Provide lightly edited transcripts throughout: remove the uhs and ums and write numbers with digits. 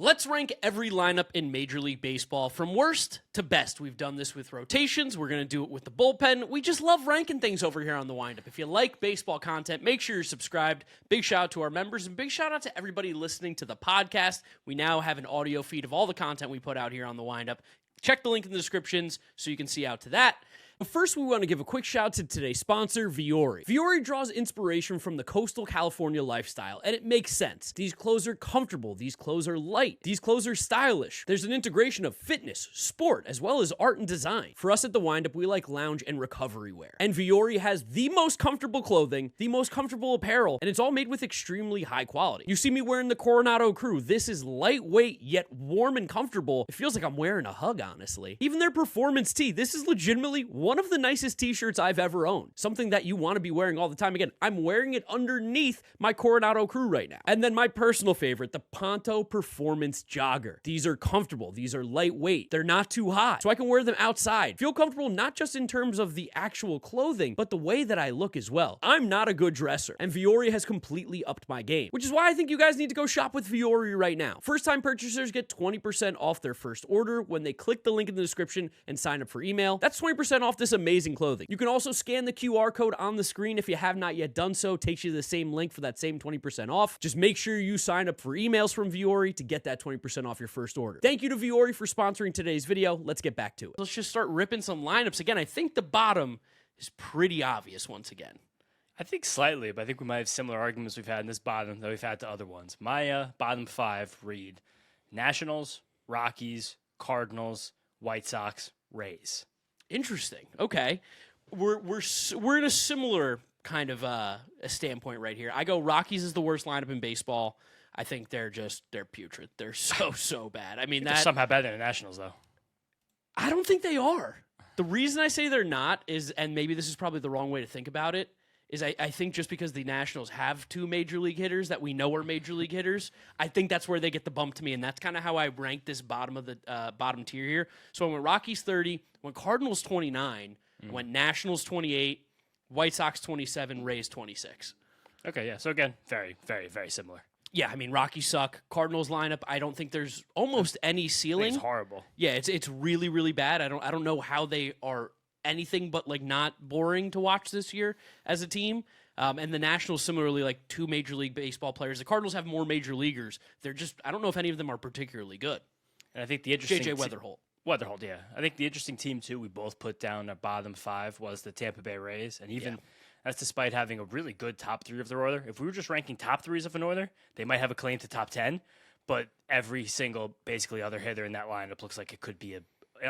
Let's rank every lineup in Major League Baseball from worst to best. We've done this with rotations. We're going to do it with the bullpen. We just love ranking things over here on the Windup. If you like baseball content, make sure you're subscribed. Big shout out to our members and big shout out to everybody listening to the podcast. We now have an audio feed of all the content we put out here on the Windup. Check the link in the descriptions so you can see out to that. But first, we want to give a quick shout to today's sponsor, Vuori. Vuori draws inspiration from the coastal California lifestyle, and it makes sense. These clothes are comfortable. These clothes are light. These clothes are stylish. There's an integration of fitness, sport, as well as art and design. For us at the Windup, we like lounge and recovery wear. And Vuori has the most comfortable clothing, the most comfortable apparel, and it's all made with extremely high quality. You see me wearing the Coronado Crew. This is lightweight, yet warm and comfortable. It feels like I'm wearing a hug, honestly. Even their performance tee. This is legitimately one of the nicest t-shirts I've ever owned. Something that you want to be wearing all the time. Again, I'm wearing it underneath my Coronado Crew right now. And then my personal favorite, the Ponto Performance Jogger. These are comfortable. These are lightweight. They're not too hot. So I can wear them outside. Feel comfortable not just in terms of the actual clothing, but the way that I look as well. I'm not a good dresser, and Vuori has completely upped my game, which is why I think you guys need to go shop with Vuori right now. First-time purchasers get 20% off their first order when they click the link in the description and sign up for email. That's 20% off this amazing clothing. You can also scan the QR code on the screen if you have not yet done so. It takes you to the same link for that same 20% off. Just make sure you sign up for emails from Vuori to get that 20% off your first order. Thank you to Vuori for sponsoring today's video. Let's get back to it. Let's just start ripping some lineups. Again, I think the bottom is pretty obvious once again. I think slightly, but I think we might have similar arguments we've had in this bottom that we've had to other ones. My bottom five read Nationals, Rockies, Cardinals, White Sox, Rays. Interesting. Okay. We're in a similar kind of a standpoint right here. I go Rockies is the worst lineup in baseball. I think they're putrid. They're so bad. I mean, They're somehow better than the Nationals, though. I don't think they are. The reason I say they're not is, and maybe this is probably the wrong way to think about it, is I think just because the Nationals have two major league hitters that we know are major league hitters, I think that's where they get the bump to me, and that's kind of how I rank this bottom of the bottom tier here. So I went Rockies 30, went Cardinals 29, went Nationals 28, White Sox 27, Rays 26. Okay, yeah. So again, very, very, very similar. Yeah, I mean, Rockies suck. Cardinals lineup, I don't think there's almost any ceiling. It's horrible. Yeah, it's really, really bad. I don't know how they are anything but like not boring to watch this year as a team. And the Nationals similarly, like two Major League Baseball players. The Cardinals have more major leaguers. They're just, I don't know if any of them are particularly good. And I think the interesting JJ Weatherholt. Weatherholt, yeah. I think the interesting team too we both put down our bottom five was the Tampa Bay Rays, and even that's despite having a really good top three of their order. If we were just ranking top threes of an order, they might have a claim to top 10, but every single basically other hitter in that lineup looks like it could be an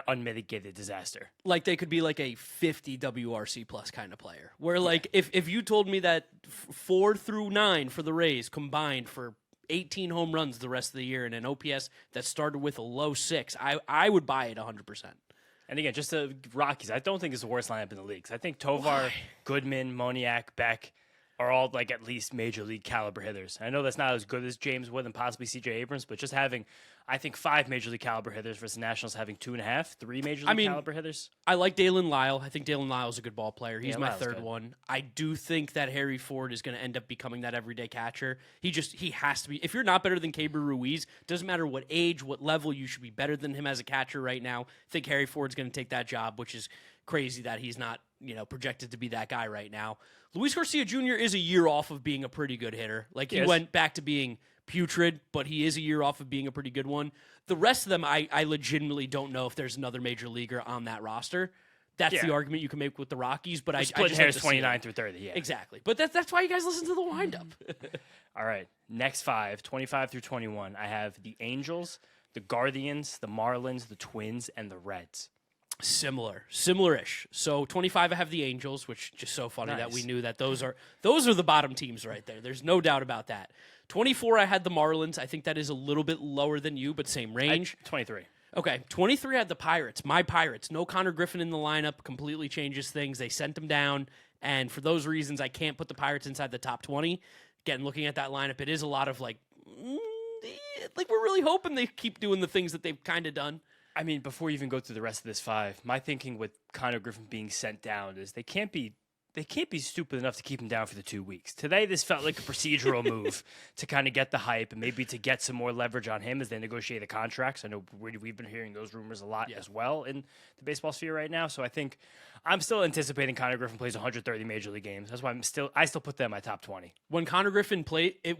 unmitigated disaster. Like they could be like a 50 WRC plus kind of player. Where like if you told me that 4 through 9 for the Rays combined for 18 home runs the rest of the year and an OPS that started with a low 6, I would buy it 100%. And again, just the Rockies, I don't think it's the worst lineup in the league. I think Tovar, Goodman, Moniak, Beck are all like at least major league caliber hitters. I know that's not as good as James Wood and possibly C.J. Abrams, but just having, I think, 5 major league caliber hitters versus the Nationals having 2.5, 3 major league caliber hitters. I like Dalen Lyle. I think Dalen Lyle is a good ball player. He's my Lyle's third good. one. I do think that Harry Ford is going to end up becoming that everyday catcher. He has to be. If you're not better than Keibert Ruiz, doesn't matter what age, what level, you should be better than him as a catcher right now. I think Harry Ford's going to take that job, which is crazy that he's not, projected to be that guy right now. Luis Garcia Jr. is a year off of being a pretty good hitter. Like, he went back to being putrid, but he is a year off of being a pretty good one. The rest of them, I legitimately don't know if there's another major leaguer on that roster. That's the argument you can make with the Rockies, but I split just hairs 29 through 30, yeah. Exactly. But that's why you guys listen to the Windup. All right, next 5, 25 through 21, I have the Angels, the Guardians, the Marlins, the Twins, and the Reds. Similar-ish. So 25, I have the Angels, which is just so funny that we knew that those are the bottom teams right there. There's no doubt about that. 24, I had the Marlins. I think that is a little bit lower than you, but same range. 23. Okay, 23, I had the Pirates. My Pirates. No Connor Griffin in the lineup. Completely changes things. They sent him down, and for those reasons, I can't put the Pirates inside the top 20. Again, looking at that lineup, it is a lot of like we're really hoping they keep doing the things that they've kind of done. I mean, before you even go through the rest of this 5, my thinking with Connor Griffin being sent down is they can't be they can't be stupid enough to keep him down for the 2 weeks. Today, this felt like a procedural move to kind of get the hype and maybe to get some more leverage on him as they negotiate the contracts. I know we've been hearing those rumors a lot as well in the baseball sphere right now. So I think I'm still anticipating Connor Griffin plays 130 major league games. That's why I still put them in my top 20. When Connor Griffin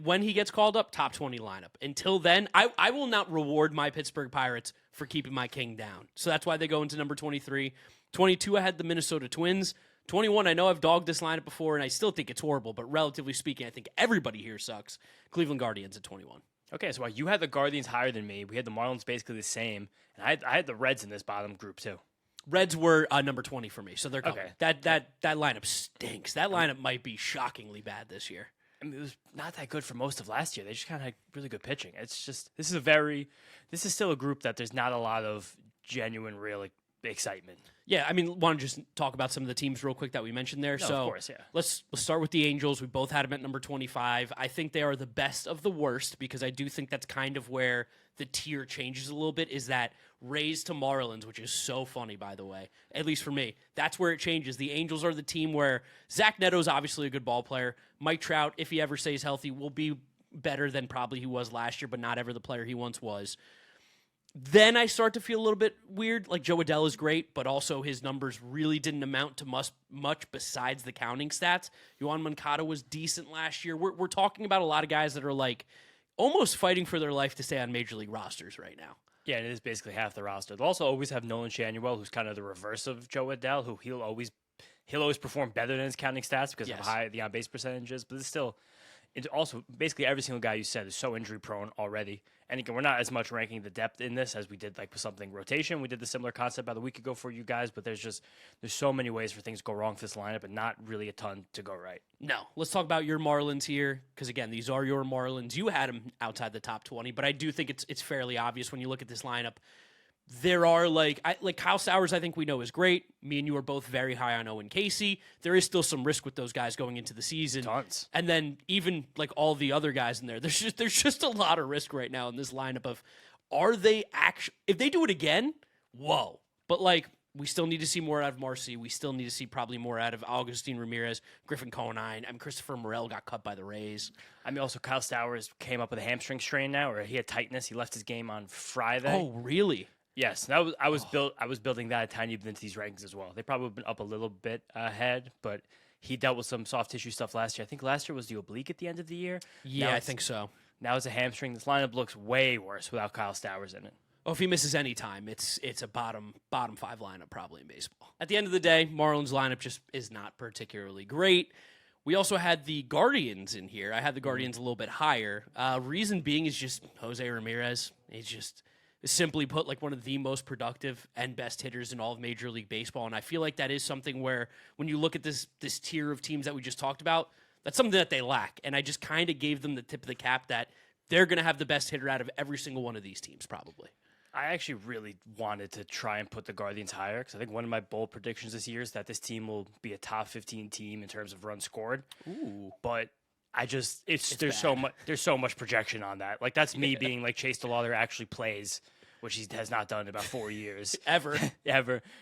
when he gets called up, top 20 lineup. Until then, I will not reward my Pittsburgh Pirates for keeping my king down. So that's why they go into number 23. 22, I had the Minnesota Twins. 21, I know I've dogged this lineup before, and I still think it's horrible, but relatively speaking, I think everybody here sucks. Cleveland Guardians at 21. Okay, so you had the Guardians higher than me. We had the Marlins basically the same, and I had the Reds in this bottom group too. Reds were number 20 for me, so they're coming. Okay. That lineup stinks. That lineup might be shockingly bad this year. I mean, it was not that good for most of last year. They just kind of had really good pitching. It's just this is still a group that there's not a lot of genuine, real excitement. Yeah, I mean, want to just talk about some of the teams real quick that we mentioned there. No, so of course, yeah. Let's start with the Angels. We both had them at number 25. I think they are the best of the worst because I do think that's kind of where the tier changes a little bit, is that Rays to Marlins, which is so funny, by the way, at least for me. That's where it changes. The Angels are the team where Zach Neto's obviously a good ball player. Mike Trout, if he ever stays healthy, will be better than probably he was last year, but not ever the player he once was. Then I start to feel a little bit weird. Like, Joe Adell is great, but also his numbers really didn't amount to much besides the counting stats. Yohan Moncada was decent last year. We're talking about a lot of guys that are like almost fighting for their life to stay on major league rosters right now. Yeah, and it is basically half the roster. They'll also always have Nolan Schanuel, who's kind of the reverse of Joe Adell, who he'll always perform better than his counting stats because of high the on-base percentages, but it's also basically every single guy you said is so injury prone already. And again, we're not as much ranking the depth in this as we did like with something rotation. We did the similar concept about a week ago for you guys, but there's so many ways for things to go wrong for this lineup and not really a ton to go right. No. Let's talk about your Marlins here, because again, these are your Marlins. You had them outside the top 20, but I do think it's fairly obvious when you look at this lineup. There are like Kyle Sowers, I think we know is great. Me and you are both very high on Owen Casey. There is still some risk with those guys going into the season. Tons. And then even like all the other guys in there, there's just a lot of risk right now in this lineup of, are they actually, if they do it again, whoa. But like, we still need to see more out of Marcy. We still need to see probably more out of Augustin Ramirez, Griffin Conine. Christopher Morel got cut by the Rays. I mean, also Kyle Sowers came up with a hamstring strain now, or he had tightness. He left his game on Friday. Oh, really? Yes, I was building that a tiny bit into these rankings as well. They probably have been up a little bit ahead, but he dealt with some soft tissue stuff last year. I think last year was the oblique at the end of the year. Yeah, I think so. Now it's a hamstring. This lineup looks way worse without Kyle Sowers in it. Oh, if he misses any time, it's a bottom five lineup probably in baseball. At the end of the day, Marlins lineup just is not particularly great. We also had the Guardians in here. I had the Guardians a little bit higher. Reason being is just Jose Ramirez. He's just, simply put, like one of the most productive and best hitters in all of Major League Baseball. And I feel like that is something where when you look at this tier of teams that we just talked about, that's something that they lack. And I just kind of gave them the tip of the cap that they're going to have the best hitter out of every single one of these teams probably. I actually really wanted to try and put the Guardians higher because I think one of my bold predictions this year is that this team will be a top 15 team in terms of runs scored. Ooh. But there's so much projection on that. Like, that's me being like Chase DeLauder actually plays, which he has not done in about 4 years. Ever.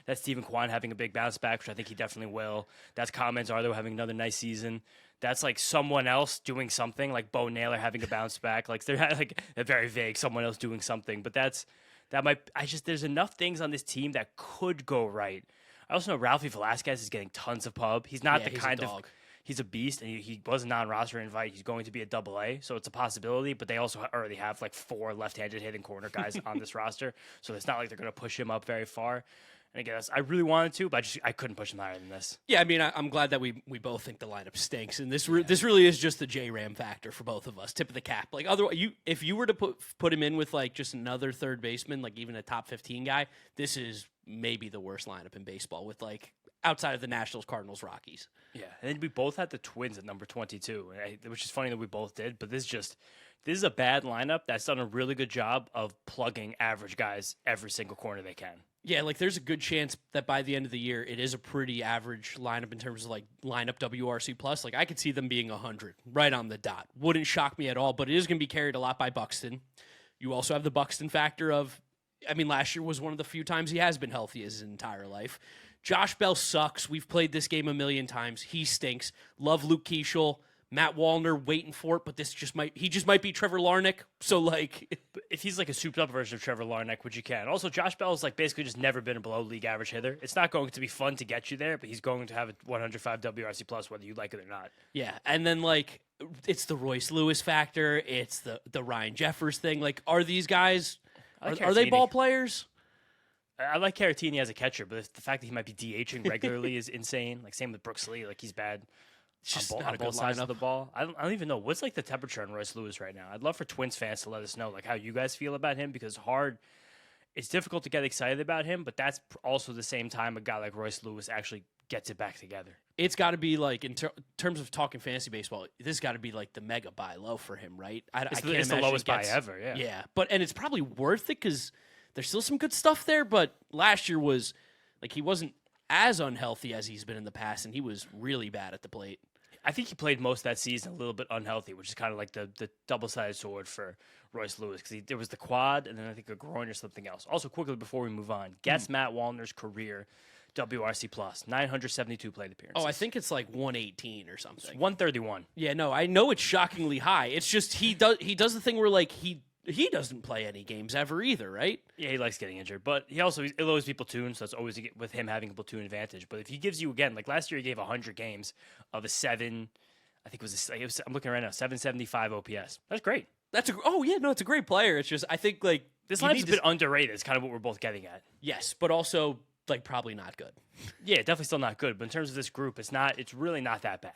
That's Stephen Kwan having a big bounce back, which I think he definitely will. That's Kyle Manzardo having another nice season. That's like someone else doing something, like Bo Naylor having a bounce back. Like, they're like a very vague someone else doing something. But there's enough things on this team that could go right. I also know Ralphie Velasquez is getting tons of pub. He's not he's a beast, and he was a non-roster invite. He's going to be a AA, so it's a possibility, but they also already have like 4 left-handed hitting corner guys on this roster, so it's not like they're going to push him up very far. And I guess I really wanted to, but I couldn't push him higher than this. Yeah, I mean, I'm glad that we both think the lineup stinks, and this really is just the J-Ram factor for both of us, tip of the cap. Like, otherwise, if you were to put him in with like just another third baseman, like even a top 15 guy, this is maybe the worst lineup in baseball with like outside of the Nationals, Cardinals, Rockies. Yeah, and then we both had the Twins at number 22, which is funny that we both did, but this is a bad lineup that's done a really good job of plugging average guys every single corner they can. Yeah, like there's a good chance that by the end of the year, it is a pretty average lineup in terms of like lineup WRC plus. Like I could see them being 100 right on the dot. Wouldn't shock me at all, but it is going to be carried a lot by Buxton. You also have the Buxton factor of, I mean, last year was one of the few times he has been healthy his entire life. Josh Bell sucks. We've played this game a million times. He stinks. Love Luke Keeschel. Matt Wallner waiting for it, but he just might be Trevor Larnach. So like, if he's like a souped up version of Trevor Larnach, which you can. Also, Josh Bell's like basically just never been a below league average hitter. It's not going to be fun to get you there, but he's going to have a 105 WRC plus whether you like it or not. Yeah, and then like it's the Royce Lewis factor. It's the Ryan Jeffers thing. Like, are these guys are they ball players? I like Caratini as a catcher, but the fact that he might be DHing regularly is insane. Like same with Brooks Lee, like he's bad. Just On both sides of the ball. I don't even know. What's like the temperature on Royce Lewis right now? I'd love for Twins fans to let us know like how you guys feel about him because it's difficult to get excited about him, but that's also the same time a guy like Royce Lewis actually gets it back together. It's got to be like in terms of talking fantasy baseball, this has got to be like the mega buy low for him, right? It's the lowest buy ever, yeah. Yeah, and it's probably worth it because there's still some good stuff there, but last year was like he wasn't as unhealthy as he's been in the past, and he was really bad at the plate. I think he played most of that season a little bit unhealthy, which is kind of like the double-sided sword for Royce Lewis because there was the quad and then I think a groin or something else. Also, quickly before we move on, guess Matt Wallner's career WRC plus 972 plate appearances. Oh, I think it's like 118 or something. It's 131. Yeah, no, I know it's shockingly high. It's just he does the thing where like he doesn't play any games ever either, right? Yeah, he likes getting injured, but he'll always be platoon, so it's always with him having a platoon advantage. But if he gives you again, like last year, he gave 100 games of a 7. I think I'm looking right now, 775 OPS. That's great. It's a great player. It's just I think like this lineup's a bit underrated. It's kind of what we're both getting at. Yes, but also like probably not good. Yeah, definitely still not good. But in terms of this group, it's really not that bad.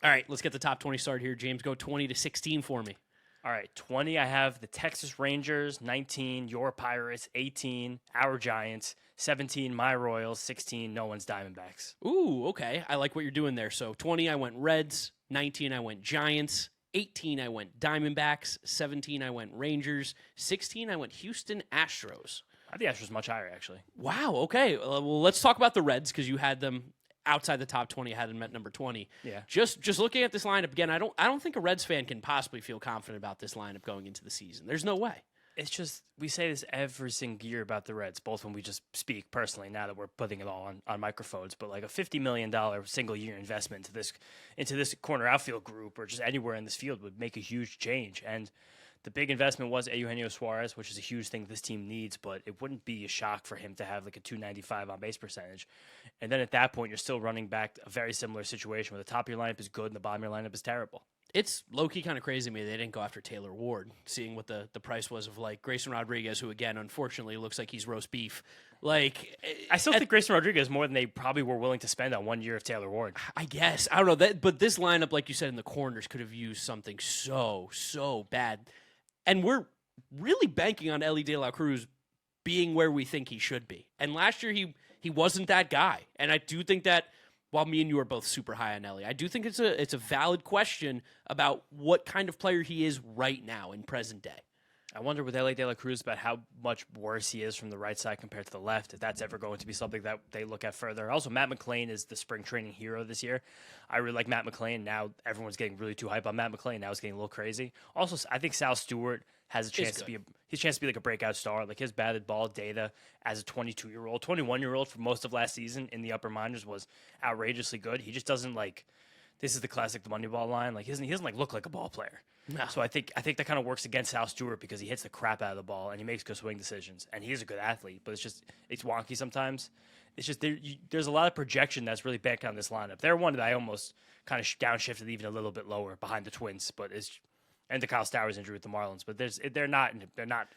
All right, let's get the top 20 started here. James, go 20 to 16 for me. All right, 20, I have the Texas Rangers, 19, your Pirates, 18, our Giants, 17, my Royals, 16, no one's Diamondbacks. Ooh, okay. I like what you're doing there. So 20, I went Reds, 19, I went Giants, 18, I went Diamondbacks, 17, I went Rangers, 16, I went Houston Astros. I think Astros much higher, actually. Wow, okay. Well, let's talk about the Reds because you had them outside the top 20. I had them at number 20. Yeah. Just looking at this lineup again, I don't think a Reds fan can possibly feel confident about this lineup going into the season. There's no way. It's just we say this every single year about the Reds, both when we just speak personally now that we're putting it all on microphones, but like a $50 million single year investment into this corner outfield group or just anywhere in this field would make a huge change. And the big investment was Eugenio Suarez, which is a huge thing this team needs, but it wouldn't be a shock for him to have like a 295 on base percentage. And then at that point, you're still running back a very similar situation where the top of your lineup is good and the bottom of your lineup is terrible. It's low-key kind of crazy to me they didn't go after Taylor Ward, seeing what the price was of like Grayson Rodriguez, who again, unfortunately, looks like he's roast beef. Like, I still think Grayson Rodriguez more than they probably were willing to spend on 1 year of Taylor Ward. I guess. I don't know. But this lineup, like you said, in the corners could have used something so bad. And we're really banking on Ellie De La Cruz being where we think he should be. And last year, he wasn't that guy. And I do think that while me and you are both super high on Ellie, I do think it's a valid question about what kind of player he is right now in present day. I wonder with Ellie De La Cruz about how much worse he is from the right side compared to the left, if that's ever going to be something that they look at further. Also, Matt McClain is the spring training hero this year. I really like Matt McClain. Now everyone's getting really too hype on Matt McClain. Now it's getting a little crazy. Also, I think Sal Stewart has a chance to be like a breakout star. Like his batted ball data as a 22-year-old, 21-year-old for most of last season in the upper minors was outrageously good. He just doesn't like. This is the classic the Moneyball line. Like he doesn't like look like a ball player. No. So I think that kind of works against Sal Stewart because he hits the crap out of the ball and he makes good swing decisions and he's a good athlete. But it's wonky sometimes. It's just there's a lot of projection that's really back on this lineup. They're one that I almost kind of downshifted even a little bit lower behind the Twins, but and the Kyle Stowers injury with the Marlins, but they're not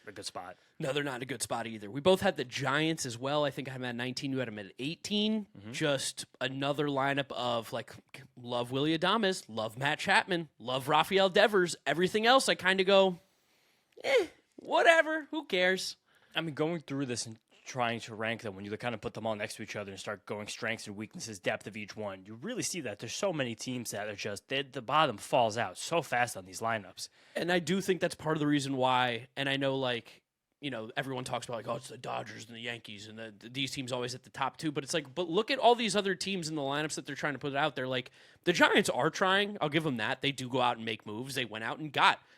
a good spot. No, they're not in a good spot either. We both had the Giants as well. I think I had them at 19. You had them at 18. Mm-hmm. Just another lineup of like love Willy Adames, love Matt Chapman, love Rafael Devers. Everything else, I kind of go, whatever. Who cares? I mean, going through this and trying to rank them, when you kind of put them all next to each other and start going strengths and weaknesses, depth of each one, you really see that there's so many teams that are just the bottom falls out so fast on these lineups. And I do think that's part of the reason why. And I know, like, you know, everyone talks about like, oh, it's the Dodgers and the Yankees and these teams always at the top two. But it's like, but look at all these other teams in the lineups that they're trying to put out there. Like the Giants are trying. I'll give them that. They do go out and make moves. They went out and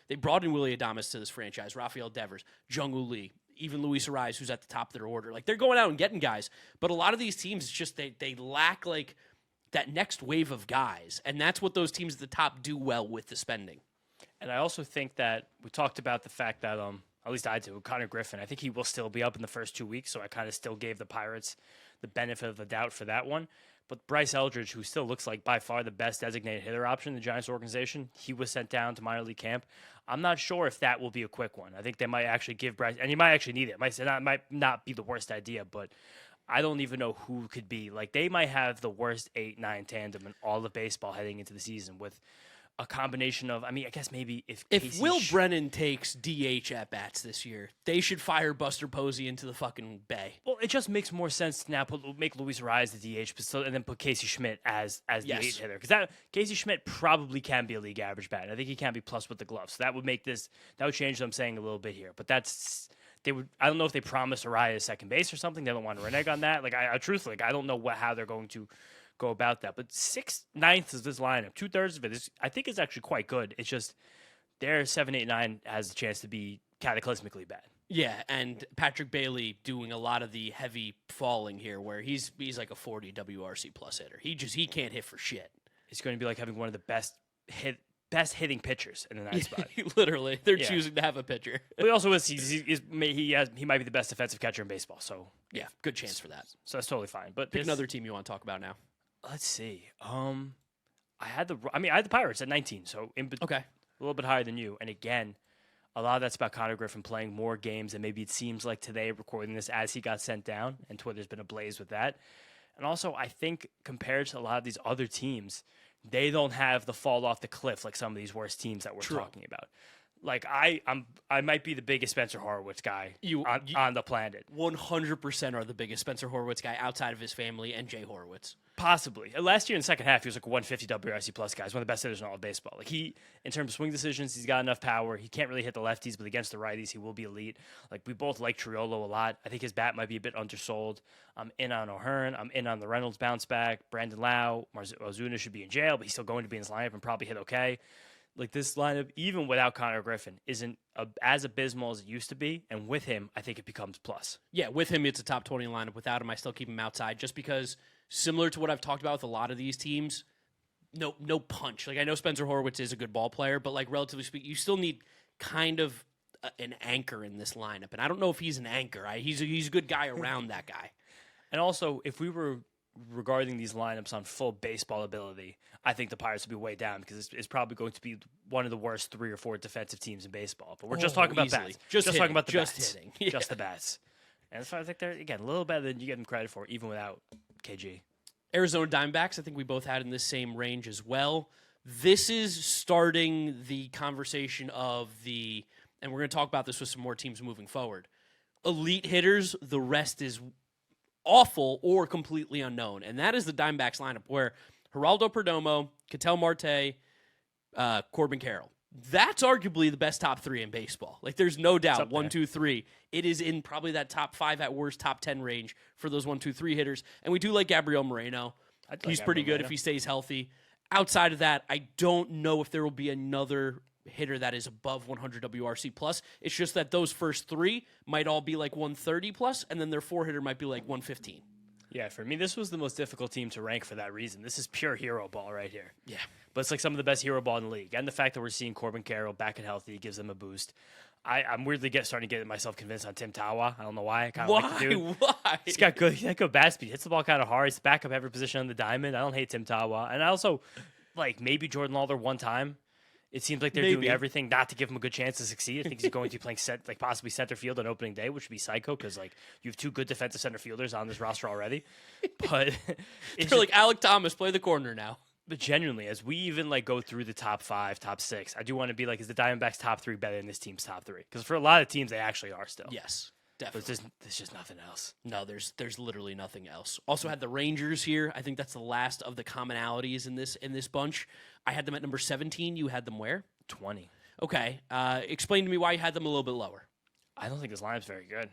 they brought in Willy Adames to this franchise, Rafael Devers, Jung-Woo Lee. even Luis Ariz, who's at the top of their order. Like, they're going out and getting guys, but a lot of these teams, it's just they lack, like, that next wave of guys, and that's what those teams at the top do well with the spending. And I also think that we talked about the fact that, at least I do, Connor Griffin, I think he will still be up in the first 2 weeks, so I kind of still gave the Pirates the benefit of the doubt for that one. But Bryce Eldridge, who still looks like by far the best designated hitter option in the Giants organization, he was sent down to minor league camp. I'm not sure if that will be a quick one. I think they might actually give Bryce, and he might actually need it. It might not be the worst idea, but I don't even know who could be. Like, they might have the worst 8-9 tandem in all of baseball heading into the season with a combination of, I guess maybe if Will Brennan takes DH at bats this year, they should fire Buster Posey into the fucking bay. Well, it just makes more sense to now make Luis Ariz the DH, and then put Casey Schmidt as the 8 hitter, because Casey Schmidt probably can be a league average bat. I think he can be plus with the gloves, so that would change what I'm saying a little bit here. But I don't know if they promised Ariz second base or something. They don't want to renege on that. Like, I truthfully, I don't know how they're going to go about that. But 6/9 of this lineup, 2/3 of it, I think is actually quite good. It's just their 7-8-9 has a chance to be cataclysmically bad. Yeah, and Patrick Bailey doing a lot of the heavy falling here, where he's like a 40 WRC plus hitter. He can't hit for shit. It's going to be like having one of the best hitting pitchers in the 9th spot. Literally, they're choosing to have a pitcher. But he also he might be the best defensive catcher in baseball. So yeah, good chance for that. So that's totally fine. But pick another team you want to talk about now. Let's see. I had the Pirates at 19, so a little bit higher than you. And again, a lot of that's about Connor Griffin playing more games than maybe it seems like today, recording this as he got sent down, and Twitter's been ablaze with that. And also, I think compared to a lot of these other teams, they don't have the fall off the cliff like some of these worst teams that we're talking about. Like, I might be the biggest Spencer Horwitz guy on the planet. 100% are the biggest Spencer Horwitz guy outside of his family and Jay Horwitz. Possibly. Last year in the second half, he was like a 150 WRC plus guy. He's one of the best hitters in all of baseball. Like, in terms of swing decisions, he's got enough power. He can't really hit the lefties, but against the righties, he will be elite. Like, we both like Triolo a lot. I think his bat might be a bit undersold. I'm in on O'Hearn. I'm in on the Reynolds bounce back. Brandon Lau. Ozuna should be in jail, but he's still going to be in his lineup and probably hit okay. Like, this lineup, even without Connor Griffin, isn't as abysmal as it used to be. And with him, I think it becomes plus. Yeah, with him, it's a top 20 lineup. Without him, I still keep him outside just because, similar to what I've talked about with a lot of these teams, no punch. Like, I know Spencer Horwitz is a good ball player, but, like, relatively speaking, you still need kind of an anchor in this lineup. And I don't know if he's an anchor. He's a good guy around that guy. And also, if we were regarding these lineups on full baseball ability, I think the Pirates will be way down because it's probably going to be one of the worst 3 or 4 defensive teams in baseball. But we're just talking about bats. Just talking about the bats. Yeah. Just the bats. And that's why I think they're, again, a little better than you get them credit for, even without KG. Arizona Diamondbacks, I think we both had in this same range as well. This is starting the conversation of and we're going to talk about this with some more teams moving forward. Elite hitters, the rest is awful or completely unknown. And that is the Diamondbacks lineup where Geraldo Perdomo, Ketel Marte, Corbin Carroll. That's arguably the best top 3 in baseball. Like, there's no doubt. 1, 2, 3. It is in probably that top 5 at worst, top 10 range for those 1, 2, 3 hitters. And we do like Gabriel Moreno. He's pretty good if he stays healthy. Outside of that, I don't know if there will be another hitter that is above 100 WRC plus. It's just that those first 3 might all be like 130 plus, and then their 4 hitter might be like 115. Yeah, for me, this was the most difficult team to rank for that reason. This is pure hero ball right here. Yeah. But it's like some of the best hero ball in the league. And the fact that we're seeing Corbin Carroll back and healthy gives them a boost. I'm weirdly starting to get myself convinced on Tim Tawa. I don't know why. I kind of like the dude. Why? He's got good bat speed. Hits the ball kind of hard. He's back up every position on the diamond. I don't hate Tim Tawa. And I also, maybe Jordan Lawler one time. It seems like they're doing everything not to give him a good chance to succeed. I think he's going to be playing possibly center field on opening day, which would be psycho because you have 2 good defensive center fielders on this roster already. But they're like, Alec Thomas, play the corner now. But genuinely, as we even go through the top 5, top 6, I do want to be is the Diamondbacks top 3 better than this team's top 3? Because for a lot of teams, they actually are still. Yes, definitely. But there's just nothing else. No, there's literally nothing else. Also had the Rangers here. I think that's the last of the commonalities in this bunch. I had them at number 17. You had them where? 20. Okay. Explain to me why you had them a little bit lower. I don't think this lineup's very good.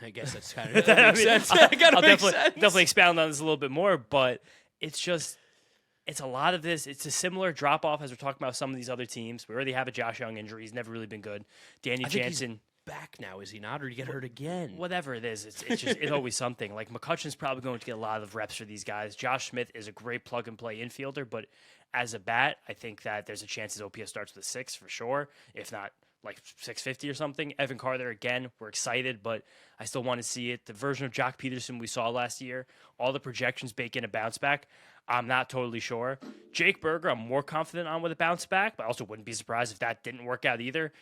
I guess that's kind of that makes sense. I'll definitely expound on this a little bit more, but it's a lot of this. It's a similar drop off as we're talking about some of these other teams. We already have a Josh Young injury. He's never really been good. Danny Jansen. back now, is he not? Or did he get hurt again? Whatever it is, it's just it's always something. Like McCutcheon's probably going to get a lot of reps for these guys. Josh Smith is a great plug and play infielder, but as a bat, I think that there's a chance his OPS starts with a 6 for sure, if not like 650 or something. Evan Carter, again, we're excited, but I still want to see it. The version of Jock Peterson we saw last year, all the projections bake in a bounce back. I'm not totally sure. Jake Berger, I'm more confident on with a bounce back, but I also wouldn't be surprised if that didn't work out either.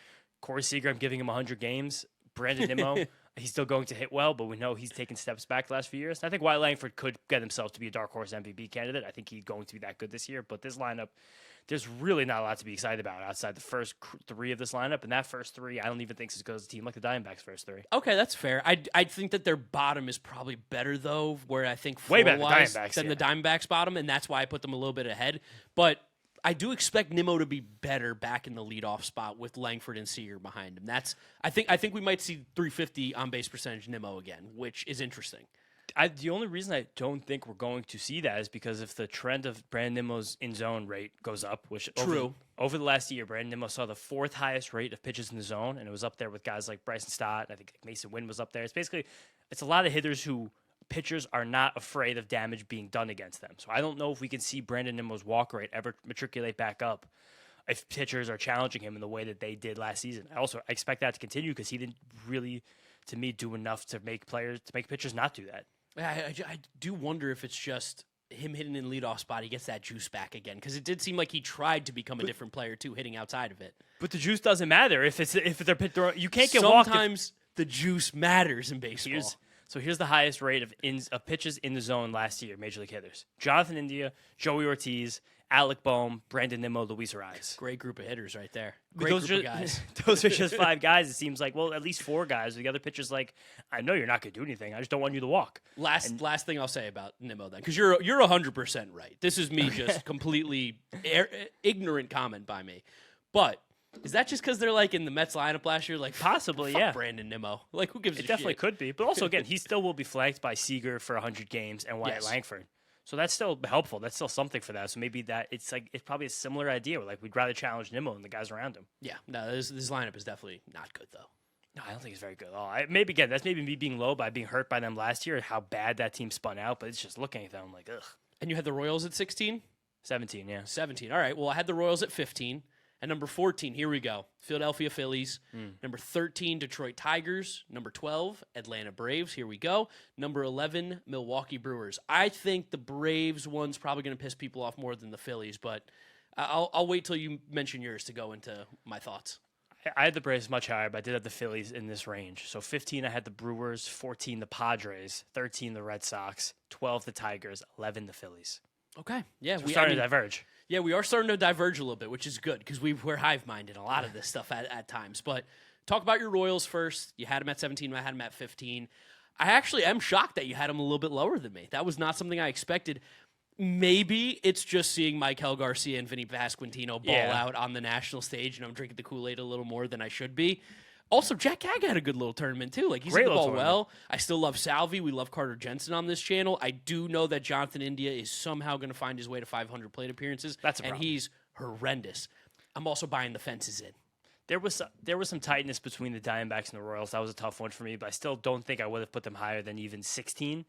Corey Seager, I'm giving him 100 games. Brandon Nimmo, he's still going to hit well, but we know he's taken steps back the last few years. And I think Wyatt Langford could get himself to be a dark horse MVP candidate. I think he's going to be that good this year. But this lineup, there's really not a lot to be excited about outside the first 3 of this lineup. And that first 3, I don't even think is as good as a team like the Diamondbacks' first 3. Okay, that's fair. I think that their bottom is probably better, though, where I think way better than the Diamondbacks' bottom, and that's why I put them a little bit ahead. But I do expect Nimmo to be better back in the leadoff spot with Langford and Seager behind him. I think we might see 350 on base percentage Nimmo again, which is interesting. The only reason I don't think we're going to see that is because if the trend of Brandon Nimmo's in-zone rate goes up, which over the last year, Brandon Nimmo saw the 4th highest rate of pitches in the zone, and it was up there with guys like Bryson Stott. I think Mason Wynn was up there. It's a lot of hitters who pitchers are not afraid of damage being done against them. So I don't know if we can see Brandon Nimmo's walk rate ever matriculate back up if pitchers are challenging him in the way that they did last season. I expect that to continue because he didn't really, to me, do enough to make pitchers not do that. I do wonder if it's just him hitting in leadoff spot, he gets that juice back again, because it did seem like he tried to become a different player too, hitting outside of it. But the juice doesn't matter if they're you can't get walked. Sometimes the juice matters in baseball. Here's the highest rate of pitches in the zone last year, Major League hitters: Jonathan India, Joey Ortiz, Alec Boehm, Brandon Nimmo, Luis Ariz. Great group of hitters right there. Great group of guys. Those are just 5 guys. It seems like, well, at least 4 guys. The other pitchers like, I know you're not going to do anything. I just don't want you to walk. Last thing I'll say about Nimmo then, because you're 100% right. This is me just completely ignorant comment by me. But is that just because they're like in the Mets lineup last year? Like possibly, fuck yeah. Brandon Nimmo. Like who gives a shit? It definitely could be. But also, again, he still will be flanked by Seager for 100 games and Wyatt Langford. So that's still helpful. That's still something for that. So maybe it's probably a similar idea where like we'd rather challenge Nimmo than the guys around him. Yeah. No, this lineup is definitely not good though. No, I don't think it's very good at all. That's maybe me being low by being hurt by them last year and how bad that team spun out. But it's just looking at them like, ugh. And you had the Royals at 16? 17, yeah. 17. All right. Well, I had the Royals at 15. And number 14, here we go. Philadelphia Phillies. Number 13, Detroit Tigers. Number 12, Atlanta Braves. Here we go. Number 11, Milwaukee Brewers. I think the Braves one's probably going to piss people off more than the Phillies, but I'll wait till you mention yours to go into my thoughts. I had the Braves much higher, but I did have the Phillies in this range. So 15, I had the Brewers. 14, the Padres. 13, the Red Sox. 12, the Tigers. 11, the Phillies. Okay. Yeah, we're starting to diverge. Yeah, we are starting to diverge a little bit, which is good because we're hive-minded a lot of this stuff at times. But talk about your Royals first. You had them at 17. I had them at 15. I actually am shocked that you had them a little bit lower than me. That was not something I expected. Maybe it's just seeing Michael Garcia and Vinny Pasquantino ball out on the national stage, and I'm drinking the Kool-Aid a little more than I should be. Also, Jack Gagg had a good little tournament, too. Like, he's hit the ball well. I still love Salvi. We love Carter Jensen on this channel. I do know that Jonathan India is somehow going to find his way to 500 plate appearances. That's a problem. And he's horrendous. I'm also buying the fences in. There was some tightness between the Diamondbacks and the Royals. That was a tough one for me, but I still don't think I would have put them higher than even 16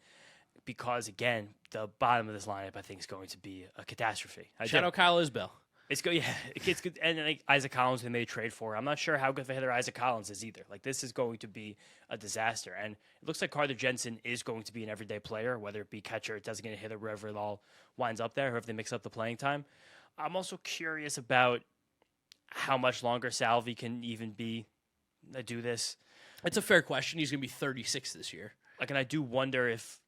because, again, the bottom of this lineup, I think, is going to be a catastrophe. Shout out Kyle Isbell. It's good, yeah. It gets good, and like Isaac Collins, they made a trade for. I'm not sure how good of a hitter Isaac Collins is either. Like this is going to be a disaster, and it looks like Carter Jensen is going to be an everyday player, whether it be catcher, designated hitter, wherever it all winds up there, or if they mix up the playing time. I'm also curious about how much longer Salvi can even do this. It's a fair question. He's going to be 36 this year. Like, and I do wonder if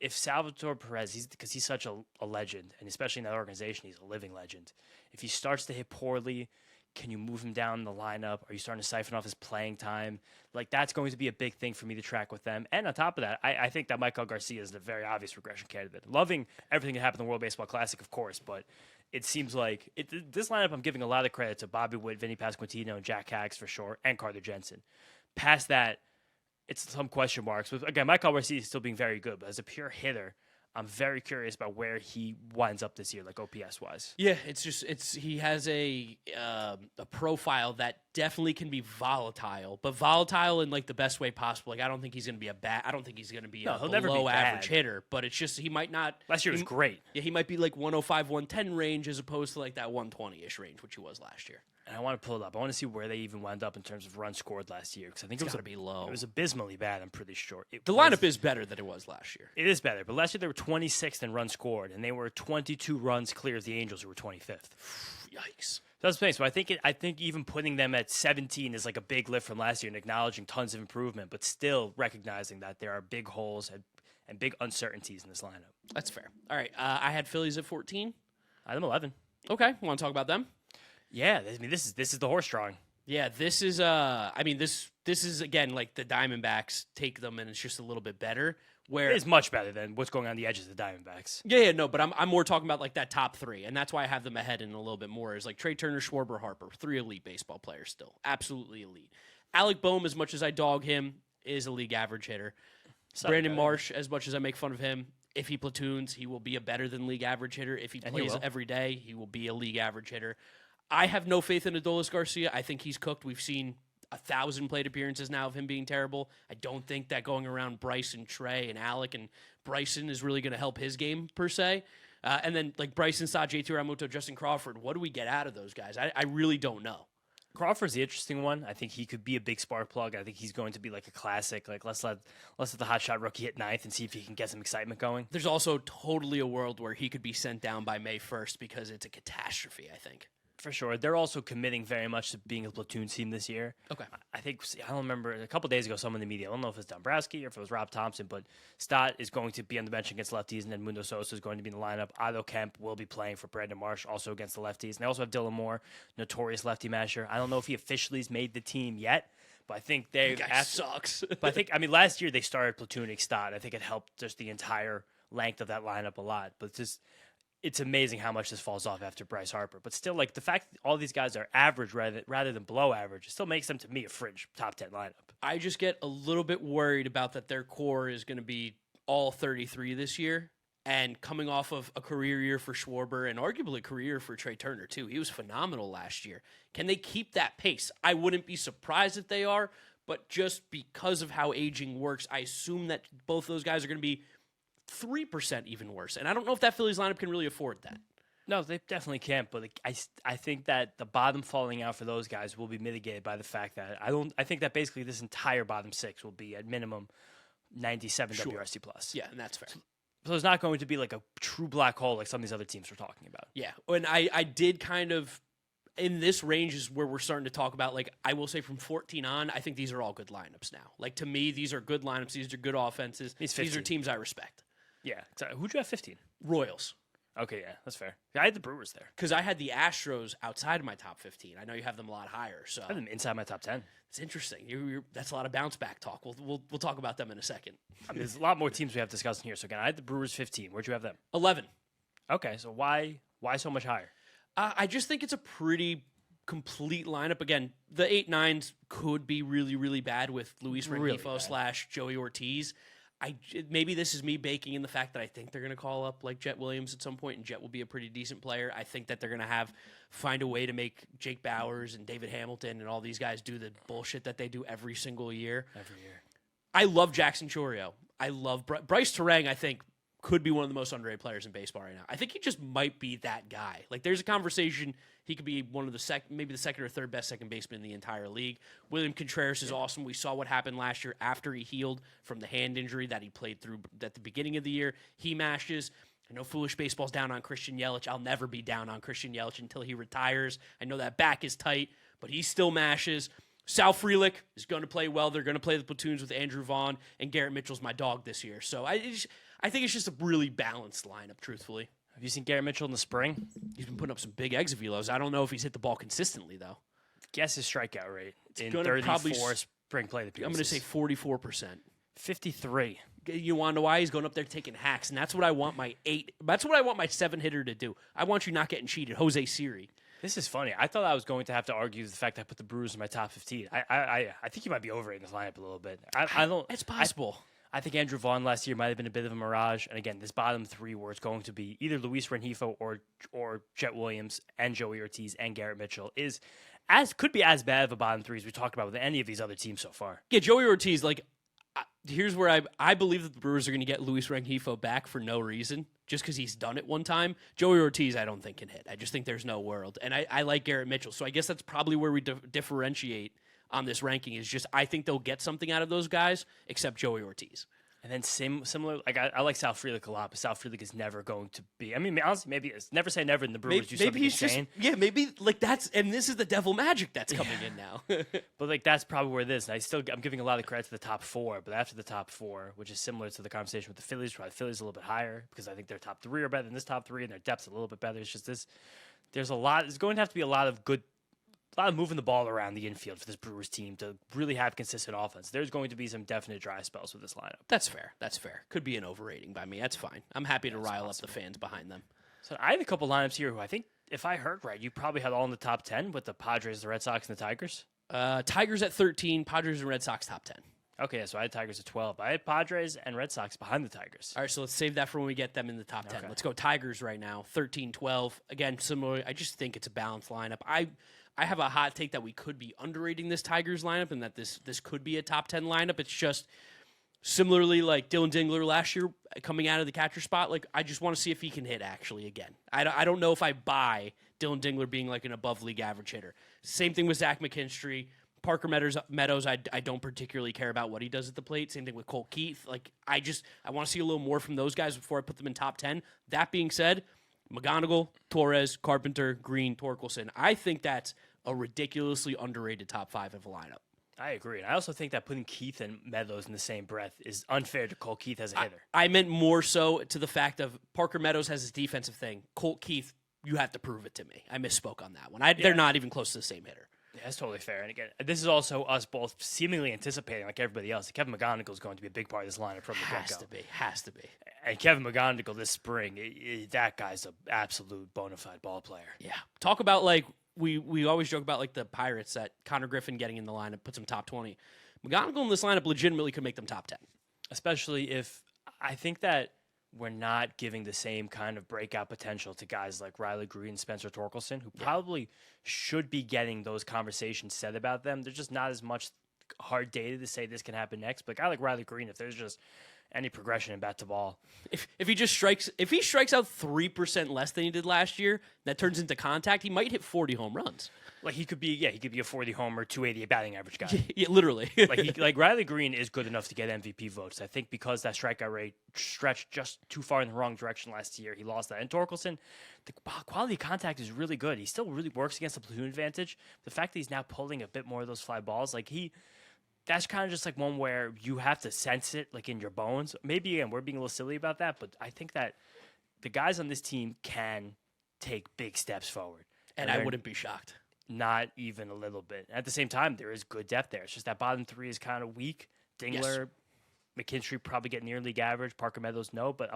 Salvatore Perez, because he's such a legend, and especially in that organization, he's a living legend. If he starts to hit poorly, can you move him down the lineup? Are you starting to siphon off his playing time? Like, that's going to be a big thing for me to track with them. And on top of that, I think that Michael Garcia is a very obvious regression candidate. Loving everything that happened in the World Baseball Classic, of course, but it seems like this lineup, I'm giving a lot of credit to Bobby Witt, Vinny Pasquantino, and Jack Haggs for sure, and Carter Jensen. Past that, it's some question marks. But again, Michael Garcia is still being very good, but as a pure hitter, I'm very curious about where he winds up this year, like OPS wise. Yeah, he has a profile that definitely can be volatile, but volatile in like the best way possible. Like I don't think he's going to be I don't think he's going to be a he'll never be below bad. average hitter, but it's just he might not. Last year was great. Yeah, he might be like 105, 110 range as opposed to like that 120-ish range, which he was last year. And I want to pull it up. I want to see where they even wound up in terms of runs scored last year because I think It's got to be low. It was abysmally bad. I'm pretty sure. The lineup is better than it was last year. It is better, but last year they were 26th in runs scored, and they were 22 runs clear of the Angels, who were 25th. Yikes! That's the thing. So I think even putting them at 17 is like a big lift from last year, and acknowledging tons of improvement, but still recognizing that there are big holes and big uncertainties in this lineup. That's fair. All right, I had Phillies at 14. I had them 11. Okay, want to talk about them? Yeah, I mean this is the horse drawing. Yeah, this is this is again like the Diamondbacks take them and it's just a little bit better. Where It is much better than what's going on the edges of the Diamondbacks. Yeah, no, but I'm more talking about like that top three, and that's why I have them ahead in a little bit more. Is like Trey Turner, Schwarber, Harper, 3 elite baseball players still, absolutely elite. Alec Boehm, as much as I dog him, is a league average hitter. Brandon Marsh, as much as I make fun of him, if he platoons, he will be a better than league average hitter. If he plays every day, he will be a league average hitter. I have no faith in Adolis Garcia. I think he's cooked. We've seen 1,000 plate appearances now of him being terrible. I don't think that going around Bryson, Trey, and Alec and Bryson is really going to help his game per se. And then like Bryson, Saw, JT Realmuto, Justin Crawford, what do we get out of those guys? I really don't know. Crawford's the interesting one. I think he could be a big spark plug. I think he's going to be like a classic. Like let's let the hotshot rookie hit ninth and see if he can get some excitement going. There's also totally a world where he could be sent down by May 1st because it's a catastrophe, I think. For sure. They're also committing very much to being a platoon team this year. Okay. I don't remember, a couple days ago, someone in the media, I don't know if it's Dombrowski or if it was Rob Thompson, but Stott is going to be on the bench against lefties, and then Mundo Sosa is going to be in the lineup. Otto Kemp will be playing for Brandon Marsh, also against the lefties. And they also have Dylan Moore, notorious lefty masher. I don't know if he officially has made the team yet, but I think they sucks. But last year they started platooning Stott. I think it helped just the entire length of that lineup a lot. But it's amazing how much this falls off after Bryce Harper. But still, like the fact that all these guys are average rather than below average, it still makes them, to me, a fringe top 10 lineup. I just get a little bit worried about that their core is going to be all 33 this year. And coming off of a career year for Schwarber and arguably a career year for Trey Turner, too. He was phenomenal last year. Can they keep that pace? I wouldn't be surprised if they are, but just because of how aging works, I assume that both those guys are going to be 3% even worse. And I don't know if that Phillies lineup can really afford that. No, they definitely can't. But I think that the bottom falling out for those guys will be mitigated by the fact that I think that basically this entire bottom six will be at minimum 97 WRC plus. Yeah, and that's fair. So it's not going to be like a true black hole like some of these other teams we're talking about. Yeah, and I did kind of, in this range is where we're starting to talk about, like, I will say from 14 on, I think these are all good lineups now. Like, to me, these are good lineups. These are good offenses. These are teams I respect. Yeah. So who'd you have 15? Royals. Okay, yeah, that's fair. I had the Brewers there. Because I had the Astros outside of my top 15. I know you have them a lot higher. So I had them inside my top 10. It's interesting. That's a lot of bounce back talk. We'll talk about them in a second. I mean, there's a lot more teams we have discussing here. So again, I had the Brewers 15. Where'd you have them? 11. Okay, so why so much higher? I just think it's a pretty complete lineup. Again, the 8-9s could be really, really bad with Luis Rengifo / Joey Ortiz. Maybe this is me baking in the fact that I think they're going to call up like Jet Williams at some point, and Jet will be a pretty decent player. I think that they're going to find a way to make Jake Bauers and David Hamilton and all these guys do the bullshit that they do every single year. I love Jackson Chourio. I love Bryce Terang. I think could be one of the most underrated players in baseball right now. I think he just might be that guy. Like, there's a conversation he could be one of the maybe the second or third best second baseman in the entire league. William Contreras is awesome. We saw what happened last year after he healed from the hand injury that he played through at the beginning of the year. He mashes. I know Foolish Baseball's down on Christian Yelich. I'll never be down on Christian Yelich until he retires. I know that back is tight, but he still mashes. Sal Frelick is going to play well. They're going to play the platoons with Andrew Vaughn, and Garrett Mitchell's my dog this year. So I think it's just a really balanced lineup, truthfully. Have you seen Garrett Mitchell in the spring? He's been putting up some big exit velos. I don't know if he's hit the ball consistently, though. Guess his strikeout rate in gonna 34 spring play appearances. I'm going to say 44%. 53. You want to know why? He's going up there taking hacks, and that's what I want that's what I want my 7-hitter to do. I want you not getting cheated. Jose Siri. This is funny. I thought I was going to have to argue the fact that I put the Brewers in my top 15. I think you might be overrating this lineup a little bit. I don't. It's possible. I think Andrew Vaughn last year might have been a bit of a mirage. And again, this bottom three where it's going to be either Luis Rengifo or Chet Williams and Joey Ortiz and Garrett Mitchell could be as bad of a bottom three as we talked about with any of these other teams so far. Yeah, Joey Ortiz, here's where I believe that the Brewers are going to get Luis Rengifo back for no reason, just because he's done it one time. Joey Ortiz, I don't think can hit. I just think there's no world. And I like Garrett Mitchell, so I guess that's probably where we differentiate on this ranking is just I think they'll get something out of those guys, except Joey Ortiz. And then similar, like I like Sal Frelick a lot, but Sal Frelick is never going to be. I mean, honestly, maybe it's never say never. In the Brewers do something insane. Maybe like that's and this is the devil magic that's coming in now. But like that's probably where it is. And I'm giving a lot of credit to the top four, but after the top four, which is similar to the conversation with the Phillies, probably Phillies a little bit higher because I think their top three are better than this top three, and their depth's a little bit better. It's just this. There's going to have to be a lot of moving the ball around the infield for this Brewers team to really have consistent offense. There's going to be some definite dry spells with this lineup. That's fair. Could be an overrating by me. That's fine. I'm happy to rile up the fans behind them. So I have a couple lineups here who I think, if I heard right, you probably had all in the top 10 with the Padres, the Red Sox, and the Tigers. Tigers at 13, Padres and Red Sox top 10. Okay, yeah, so I had Tigers at 12. I had Padres and Red Sox behind the Tigers. All right, so let's save that for when we get them in the top 10. Okay. Let's go Tigers right now, 13-12. Again, similar. I just think it's a balanced lineup. I have a hot take that we could be underrating this Tigers lineup and that this could be a top 10 lineup. It's just similarly like Dylan Dingler last year coming out of the catcher spot. Like I just want to see if he can hit actually again. I don't know if I buy Dylan Dingler being like an above league average hitter. Same thing with Zach McKinstry. Parker Meadows, I don't particularly care about what he does at the plate. Same thing with Colt Keith. Like I want to see a little more from those guys before I put them in top 10. That being said, McGonigal, Torres, Carpenter, Green, Torkelson. I think that's a ridiculously underrated top 5 of a lineup. I agree. And I also think that putting Keith and Meadows in the same breath is unfair to Colt Keith as a hitter. I meant more so to the fact of Parker Meadows has his defensive thing. Colt Keith, you have to prove it to me. I misspoke on that one. They're not even close to the same hitter. Yeah, that's totally fair. And again, this is also us both seemingly anticipating, like everybody else, that Kevin McGonigal is going to be a big part of this lineup from the get-go. Has to be. And Kevin McGonigal this spring, that guy's an absolute bona fide ball player. Yeah. Talk about, like, we always joke about, like, the Pirates that Connor Griffin getting in the lineup puts them top 20. McGonigal in this lineup legitimately could make them top 10. Especially if I think that we're not giving the same kind of breakout potential to guys like Riley Green and Spencer Torkelson, who probably should be getting those conversations said about them. There's just not as much hard data to say this can happen next. But a guy like Riley Green, if there's just any progression in bat to ball, if he strikes out 3% less than he did last year, that turns into contact, he might hit 40 home runs. Like he could be a 40 homer, 280 batting average guy. Yeah, literally. like Riley Green is good enough to get MVP votes. I think because that strikeout rate stretched just too far in the wrong direction last year, he lost that. And Torkelson, the quality of contact is really good. He still really works against the platoon advantage. The fact that he's now pulling a bit more of those fly balls, that's kind of just like one where you have to sense it, like in your bones. Maybe again, we're being a little silly about that, but I think that the guys on this team can take big steps forward, and I wouldn't be shocked. Not even a little bit. At the same time, there is good depth there. It's just that bottom 3 is kind of weak. Dingler, McKinstry probably get near league average. Parker Meadows, no. But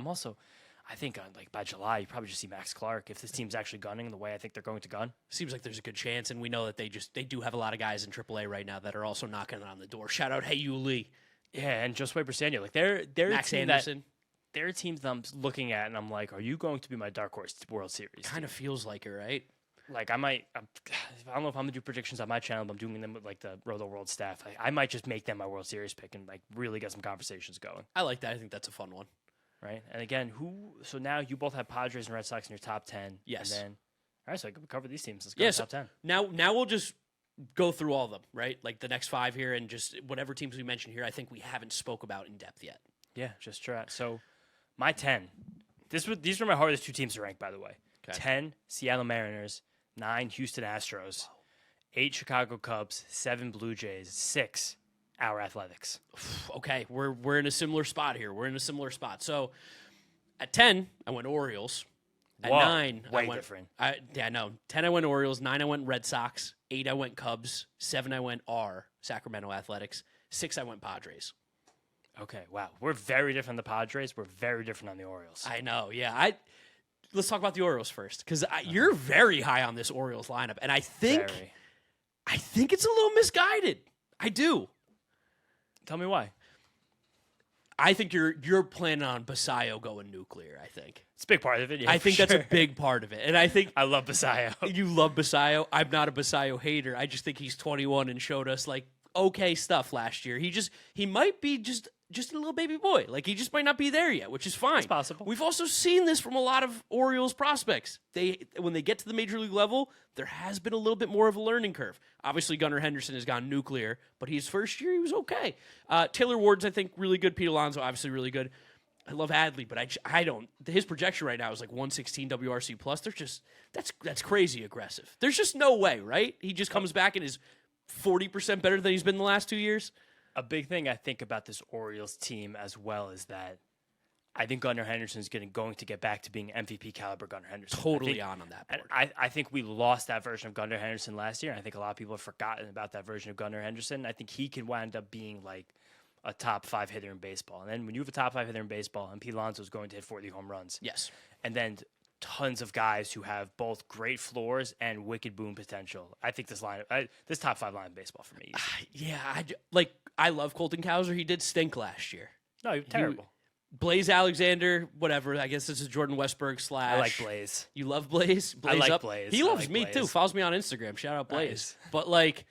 I think by July, you probably just see Max Clark if this team's actually gunning the way I think they're going to gun. Seems like there's a good chance, and we know that they do have a lot of guys in AAA right now that are also knocking on the door. Shout out Hey Lee. Yeah, and Josue Briseño. Like they're Max Anderson. They're teams that I'm looking at, and I'm like, are you going to be my dark horse World Series? Kind of feels like it, right? Like I don't know if I'm gonna do predictions on my channel, but I'm doing them with like the Roto World staff. I might just make them my World Series pick and like really get some conversations going. I like that. I think that's a fun one. Right. And again, so now you both have Padres and Red Sox in your top 10. Yes. And then all right, so I can cover these teams. Let's go to top 10. Now we'll just go through all of them, right? Like the next 5 here and just whatever teams we mentioned here, I think we haven't spoke about in depth yet. Yeah, just try. So my 10. These were my hardest 2 teams to rank, by the way. Okay. 10, Seattle Mariners. 9, Houston Astros. 8, Chicago Cubs. 7, Blue Jays. 6, our Athletics. Okay, we're in a similar spot here. So at 10, I went Orioles. At 9, way different. 10, I went Orioles. 9, I went Red Sox. 8, I went Cubs. 7, I went Sacramento Athletics. 6, I went Padres. Okay, wow. We're very different on the Padres. We're very different on the Orioles. I know, yeah. Let's talk about the Orioles first, because you're very high on this Orioles lineup, and I think it's a little misguided. I do. Tell me why. I think you're planning on Basayo going nuclear. I think It's a big part of it. Yeah, I think that's a big part of it, and I think I love Basayo. you love Basayo. I'm not a Basayo hater. I just think he's 21 and showed us like okay stuff last year. He might be just a little baby boy. Like he just might not be there yet, which is fine. It's possible. We've also seen this from a lot of Orioles prospects. When they get to the major league level, there has been a little bit more of a learning curve. Obviously, Gunnar Henderson has gone nuclear, but his first year he was okay. Taylor Ward's I think really good. Pete Alonso obviously really good. I love Adley, but I don't. His projection right now is like 116 WRC plus. That's crazy aggressive. There's just no way, right? He just comes back and is 40% better than he's been the last 2 years. A big thing I think about this Orioles team as well is that I think Gunnar Henderson is going to get back to being MVP caliber Gunnar Henderson. Totally on that board. I think we lost that version of Gunnar Henderson last year. I think a lot of people have forgotten about that version of Gunnar Henderson. I think he can wind up being like a top 5 hitter in baseball. And then when you have a top 5 hitter in baseball and Pete Alonso is going to hit 40 home runs. Yes. And then tons of guys who have both great floors and wicked boom potential. I think this top 5 line of baseball for me. Yeah, I love Colton Cowser. He did stink last year. No, you're terrible. Blaze Alexander, whatever. I guess this is Jordan Westberg / I like Blaze. You love Blaze? Blaze I like up. Blaze. He I loves like me Blaze. too. Follows me on Instagram. Shout out Blaze. Nice. But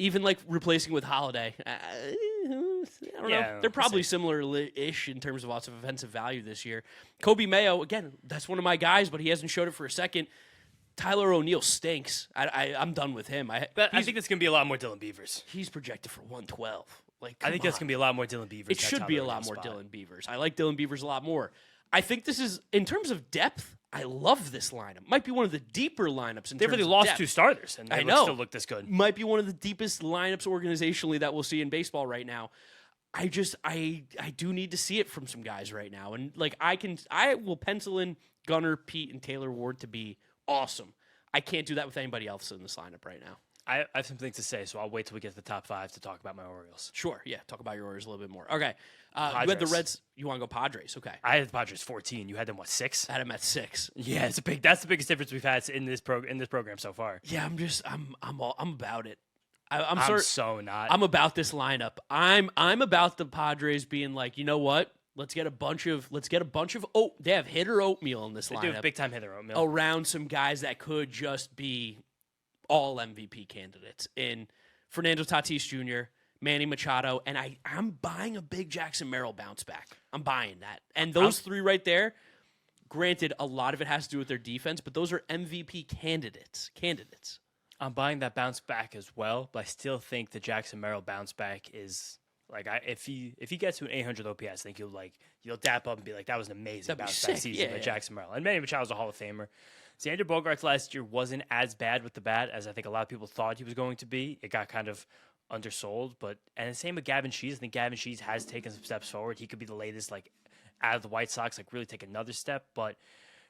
even replacing with Holiday, I don't know. Yeah, They're probably we'll see. similar-ish in terms of lots of offensive value this year. Kobe Mayo, again, that's one of my guys, but he hasn't showed it for a second. Tyler O'Neill stinks. I'm done with him. I think it's going to be a lot more Dylan Beavers. He's projected for 112. I think that's going to be a lot more Dylan Beavers. It should be a lot more Dylan Beavers. I like Dylan Beavers a lot more. I think this is, in terms of depth, I love this lineup. Might be one of the deeper lineups in They've terms already of lost depth. 2 starters, and they still look this good. Might be one of the deepest lineups organizationally that we'll see in baseball right now. I do need to see it from some guys right now. And I will pencil in Gunnar, Pete, and Taylor Ward to be awesome. I can't do that with anybody else in this lineup right now. I have some things to say, so I'll wait till we get to the top 5 to talk about my Orioles. Sure, yeah. Talk about your Orioles a little bit more. Okay. You had the Padres. Reds. You want to go Padres? Okay. I had the Padres 14. You had them, 6? I had them at 6. Yeah, that's the biggest difference we've had in this program so far. Yeah, I'm about it. I'm so not. I'm about this lineup. I'm about the Padres being like, you know what? Let's get a bunch of they have hitter oatmeal in this They lineup. do have big time hitter oatmeal around some guys that could just be all MVP candidates in Fernando Tatis Jr., Manny Machado, and I'm buying a big Jackson Merrill bounce back. I'm buying that. And those 3 right there, granted, a lot of it has to do with their defense, but those are MVP candidates. I'm buying that bounce back as well, but I still think the Jackson Merrill bounce back is if he gets to an 800 OPS, I think you'll dap up and be like, that was an amazing bounce back season by Jackson Merrill. And Manny Machado's a Hall of Famer. Xander Bogaerts last year wasn't as bad with the bat as I think a lot of people thought he was going to be. It got kind of undersold, and the same with Gavin Sheets. I think Gavin Sheets has taken some steps forward. He could be the latest out of the White Sox, really take another step, but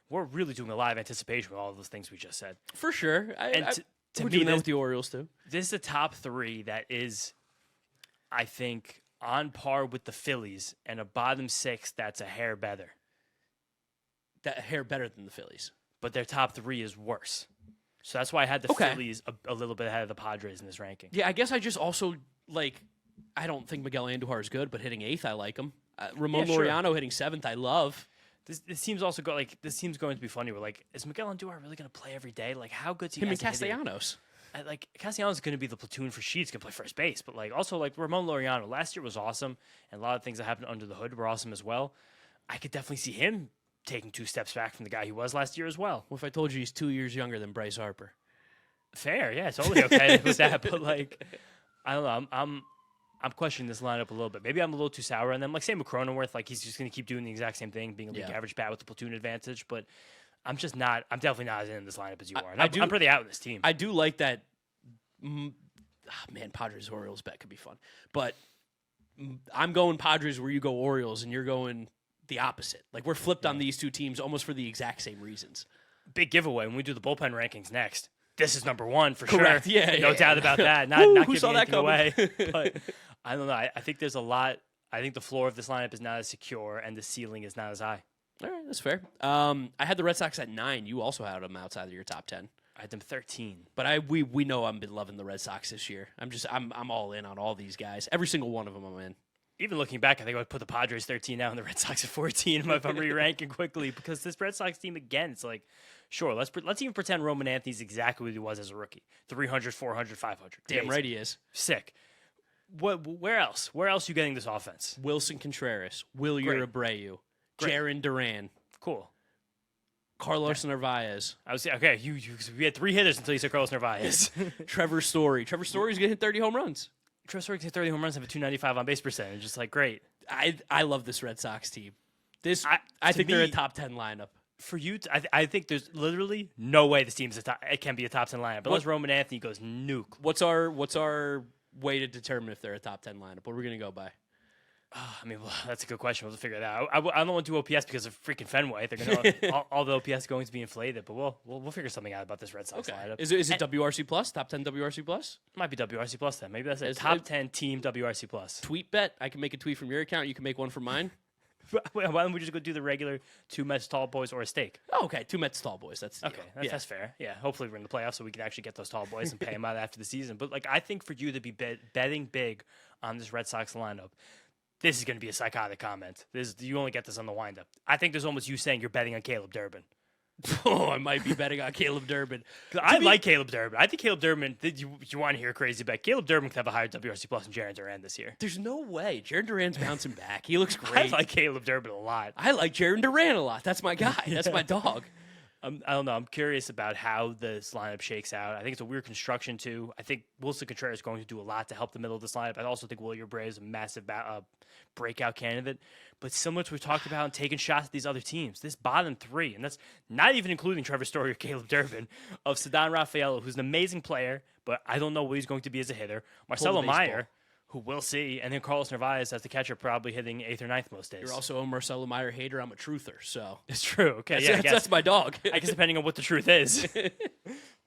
we're really doing a lot of anticipation with all of those things we just said. For sure. To we're me, doing that with the Orioles too. This is a top 3 that is, I think, on par with the Phillies, and a bottom 6 that's a hair better. That hair better than the Phillies. But their top 3 is worse. So that's why I had the Phillies a little bit ahead of the Padres in this ranking. Yeah, I guess I just also, I don't think Miguel Andujar is good, but hitting 8th, I like him. Ramon Laureano hitting 7th, I love. This team's also this team's going to be funny. We're is Miguel Andujar really going to play every day? How good's he? Him and Castellanos. Castellanos is going to be the platoon for Sheets, going to play first base. But also Ramon Laureano last year was awesome, and a lot of things that happened under the hood were awesome as well. I could definitely see him taking 2 steps back from the guy he was last year as well. What if I told you he's 2 years younger than Bryce Harper? Fair, yeah, totally okay with that. But I don't know. I'm questioning this lineup a little bit. Maybe I'm a little too sour on them. Same with Cronenworth. He's just going to keep doing the exact same thing, being a league average bat with the platoon advantage. But I'm definitely not as in this lineup as you are. And I'm pretty out with this team. I do like that. Padres Orioles bet could be fun. But I'm going Padres where you go Orioles, and you're going the opposite. We're flipped on these 2 teams almost for the exact same reasons. Big giveaway when we do the bullpen rankings next. This is number 1 for Correct. sure. Yeah, no doubt about that. Not who giving saw that anything away. But I don't know. I think there's a lot. I think the floor of this lineup is not as secure, and the ceiling is not as high. All right, that's fair. I had the Red Sox at 9. You also had them outside of your top 10. I had them 13. But we know I've been loving the Red Sox this year. I'm all in on all these guys. Every single one of them I'm in. even looking back, I think I would put the Padres 13 now and the Red Sox at 14 if I'm re-ranking quickly, because this Red Sox team, again, it's like, sure, let's even pretend Roman Anthony's exactly what he was as a rookie. 300, 400, 500. Damn right he is. Sick. Where else? Where else are you getting this offense? Wilson Contreras, Wilyer Abreu, Jarren Duran. Cool. Carlos Narvaez. I was okay. We had 3 hitters until you said Carlos Narvaez. Trevor Story. Trevor Story's gonna hit 30 home runs. Trevor Story hit 30 home runs and have a 295 on base percentage. Just like great. I love this Red Sox team. I think they're a top 10 lineup. For you, I think there's literally no way this team's it can be a top 10 lineup unless Roman Anthony goes nuke. What's our way to determine if they're a top 10 lineup? What are we gonna go by? I mean, well, that's a good question. We'll figure that out. I don't want to do OPS because of freaking Fenway. They're gonna all the OPS going to be inflated, but we'll figure something out about this Red Sox lineup. Is it WRC plus? Top 10 WRC plus? Might be WRC plus then. Maybe that's it. Top 10 team WRC plus. Tweet bet. I can make a tweet from your account. You can make one from mine. Why don't we just go do the regular 2 Mets tall boys or a steak? Oh, okay. 2 Mets tall boys. That's okay. That's fair. Yeah. Hopefully we're in the playoffs so we can actually get those tall boys and pay them out after the season. But like, I think for you to be betting big on this Red Sox lineup, this is going to be a psychotic comment. You only get this on the windup. I think there's almost you saying you're betting on Caleb Durbin. Oh, I might be betting on Caleb Durbin. I like Caleb Durbin. I think Caleb Durbin, you want to hear a crazy bet. Caleb Durbin could have a higher WRC plus than Jarren Duran this year. There's no way. Jarren Duran's bouncing back. He looks great. I like Caleb Durbin a lot. I like Jarren Duran a lot. That's my guy. That's my dog. I don't know. I'm curious about how this lineup shakes out. I think it's a weird construction, too. I think Wilson Contreras is going to do a lot to help the middle of this lineup. I also think Wilyer Bray is a massive breakout candidate. But similar to what we talked about and taking shots at these other teams, this bottom 3, and that's not even including Trevor Story or Caleb Durbin, of Ceddanne Rafaela, who's an amazing player, but I don't know what he's going to be as a hitter. Marcelo Meyer, who we'll see, and then Carlos Narvaez as the catcher, probably hitting 8th or 9th most days. You're also a Marcelo Meyer hater. I'm a truther, so it's true. Okay, that's my dog. I guess depending on what the truth is.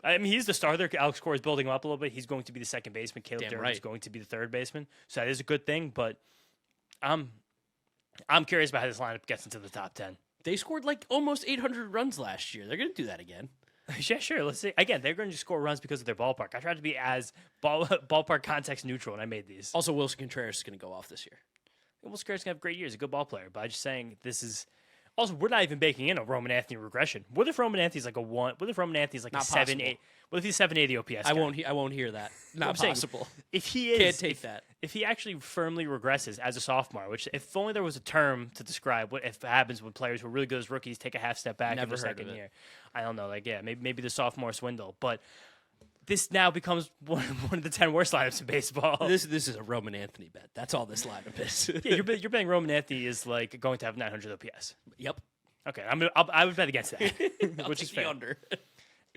I mean, he's the starter. Alex Cora is building him up a little bit. He's going to be the second baseman. Caleb Durbin is going to be the third baseman. So that is a good thing. But I'm curious about how this lineup gets into the top 10. They scored like almost 800 runs last year. They're going to do that again. Yeah, sure. Let's see. Again, they're going to score runs because of their ballpark. I tried to be as ballpark context neutral when I made these. Also, Wilson Contreras is going to go off this year. Wilson Contreras is going to have great years. A good ball player. But I'm just saying this is... Also, we're not even baking in a Roman Anthony regression. What if Roman Anthony's like a 1? What if Roman Anthony's like not a 7, 8? What if he's 780 OPS? I won't hear that. Not possible. If he is, can't take that. If he actually firmly regresses as a sophomore, which if only there was a term to describe what if happens when players who are really good as rookies take a half step back in the second year. I don't know. Like, yeah, maybe the sophomore swindle, but this now becomes one of the 10 worst lineups in baseball. This is a Roman Anthony bet. That's all this lineup is. Yeah, you're betting Roman Anthony is like going to have 900 OPS. Yep. Okay, I would bet against that, which is fair. Under.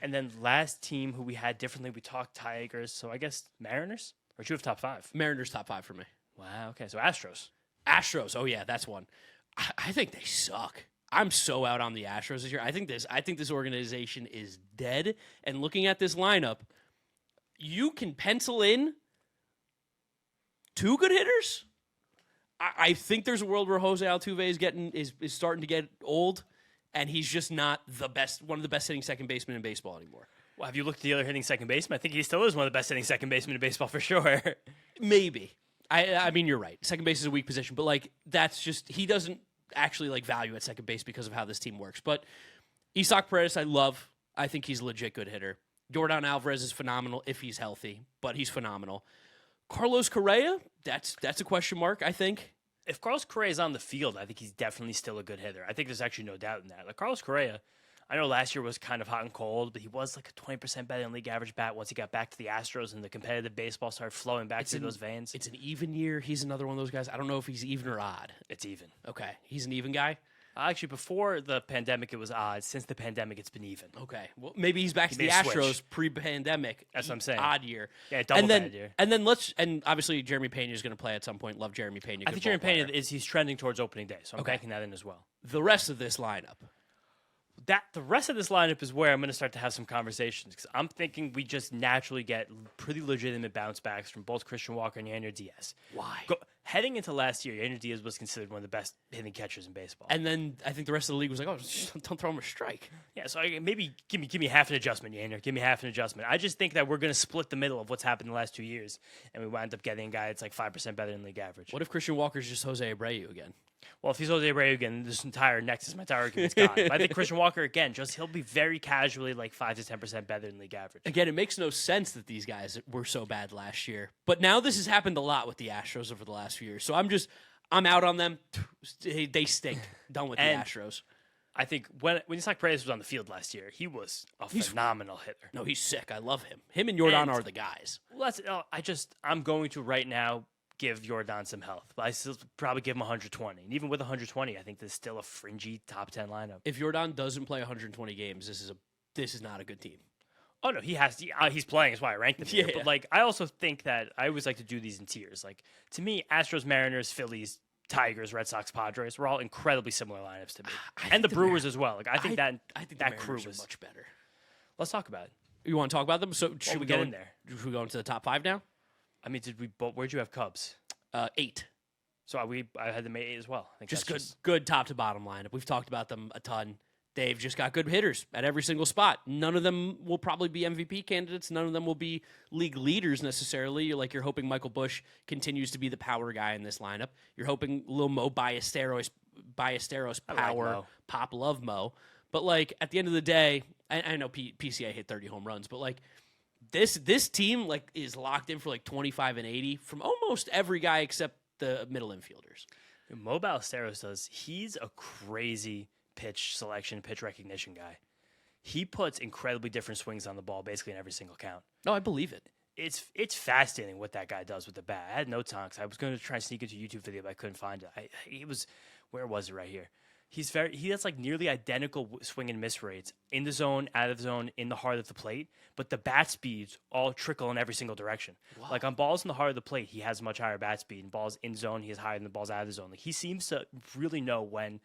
And then last team who we had differently, we talked Tigers, so I guess Mariners? Or do you have top 5? Mariners top 5 for me. Wow, okay, so Astros. Astros, oh yeah, that's one. I think they suck. I'm so out on the Astros this year. I think this organization is dead. And looking at this lineup, you can pencil in 2 good hitters. I think there's a world where Jose Altuve is starting to get old, and he's just not one of the best hitting second basemen in baseball anymore. Well, have you looked at the other hitting second baseman? I think he still is one of the best hitting second basemen in baseball for sure. Maybe. I mean, you're right. Second base is a weak position, but like that's just he doesn't actually like value at second base because of how this team works. But Isaac Perez, I love. I think he's a legit good hitter. Yordan Alvarez is phenomenal if he's healthy, but he's phenomenal. Carlos Correa, that's a question mark, I think. If Carlos Correa is on the field, I think he's definitely still a good hitter. I think there's actually no doubt in that. Like Carlos Correa, I know last year was kind of hot and cold, but he was like a 20% better than league average bat once he got back to the Astros and the competitive baseball started flowing back to those veins. It's an even year. He's another one of those guys. I don't know if he's even or odd. It's even. Okay. He's an even guy? Actually, before the pandemic, it was odd. Since the pandemic, it's been even. Okay. Well, maybe he's back to the Astros pre-pandemic. That's what I'm saying. Odd year. Yeah, bad year. And then obviously Jeremy Pena is going to play at some point. Love Jeremy Pena. I think Jeremy Pena he's trending towards opening day, so I'm banking that in as well. The rest of this lineup, that the rest of this lineup is where I'm going to start to have some conversations because I'm thinking we just naturally get pretty legitimate bounce backs from both Christian Walker and Yander Diaz. Why? Heading into last year, Yander Diaz was considered one of the best hitting catchers in baseball. And then I think the rest of the league was like, "Oh, don't throw him a strike." Yeah, so maybe give me half an adjustment, Yander. Give me half an adjustment. I just think that we're going to split the middle of what's happened in the last 2 years, and we wind up getting a guy that's like 5% better than league average. What if Christian Walker's just Jose Abreu again? Well, if he's Jose Abreu again, this entire argument's gone. But I think Christian Walker again, he'll be very casually like 5 to 10% better than league average. Again, it makes no sense that these guys were so bad last year. But now this has happened a lot with the Astros over the last few years. So I'm out on them. They stink. Done with the Astros. I think when Isaac Perez was on the field last year, he was a phenomenal hitter. No, he's sick. I love him. Him and Jordan are the guys. Well, I'm going to right now give Jordan some health, but I still probably give him 120. And even with 120, I think there's still a fringy top 10 lineup. If Jordan doesn't play 120 games, this is not a good team. Oh no, he has. He's playing. That's why I ranked him here. But like, I also think that I always like to do these in tiers. Like to me, Astros, Mariners, Phillies, Tigers, Red Sox, Padres were all incredibly similar lineups to me, and the Brewers as well. Like I think that crew was much better. Let's talk about it. You want to talk about them? So should we get in there? Should we go into the top 5 now? I mean, where'd you have Cubs? 8. So I had them 8 as well. I think just good top to bottom lineup. We've talked about them a ton. They've just got good hitters at every single spot. None of them will probably be MVP candidates. None of them will be league leaders necessarily. You're hoping Michael Busch continues to be the power guy in this lineup. You're hoping Lil Mo Ballesteros power, like Pop love Mo. But at the end of the day, I know PCA hit 30 home runs, but this team is locked in for 25 and 80 from almost every guy except the middle infielders. Mo Ballesteros he's a crazy pitch selection, pitch recognition guy. He puts incredibly different swings on the ball basically in every single count. No, I believe it. It's fascinating what that guy does with the bat. I had notes on because I was going to try and sneak into a YouTube video, but I couldn't find it. Where was it right here? He has nearly identical swing and miss rates in the zone, out of the zone, in the heart of the plate, but the bat speeds all trickle in every single direction. Wow. On balls in the heart of the plate, he has much higher bat speed. And balls in zone, he is higher than the balls out of the zone. He seems to really know when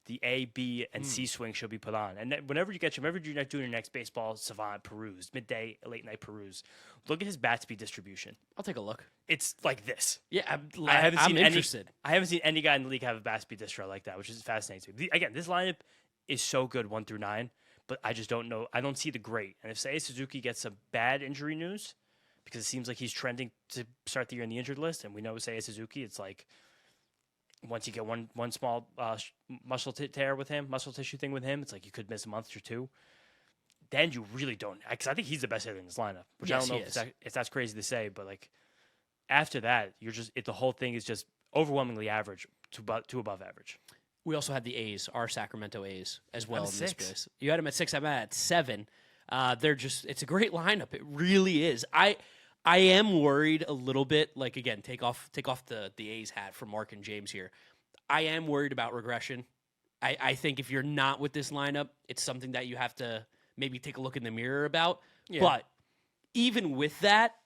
the A, B, and C swing should be put on. And whenever you're doing your next baseball savant peruse, midday, late night peruse, look at his bat speed distribution. I'll take a look. It's like this. Yeah, I'm interested. I haven't seen any guy in the league have a bat speed distro like that, which is fascinating to me. Again, this lineup is so good 1 through 9, but I just don't know. I don't see the great. And if Seiya Suzuki gets some bad injury news, because it seems like he's trending to start the year in the injured list, and we know Seiya Suzuki, it's once you get one small muscle tissue thing with him, it's you could miss a month or 2. Then you really don't, because I think he's the best hitter in this lineup, which I don't know if that's crazy to say, but after that, the whole thing is just overwhelmingly average to above average. We also had the A's, our Sacramento A's, as well in this place. You had them at 6. I'm at 7. It's a great lineup. It really is. I am worried a little bit. Again, take off the A's hat for Mark and James here. I am worried about regression. I think if you're not with this lineup, it's something that you have to maybe take a look in the mirror about. Yeah. But even with that,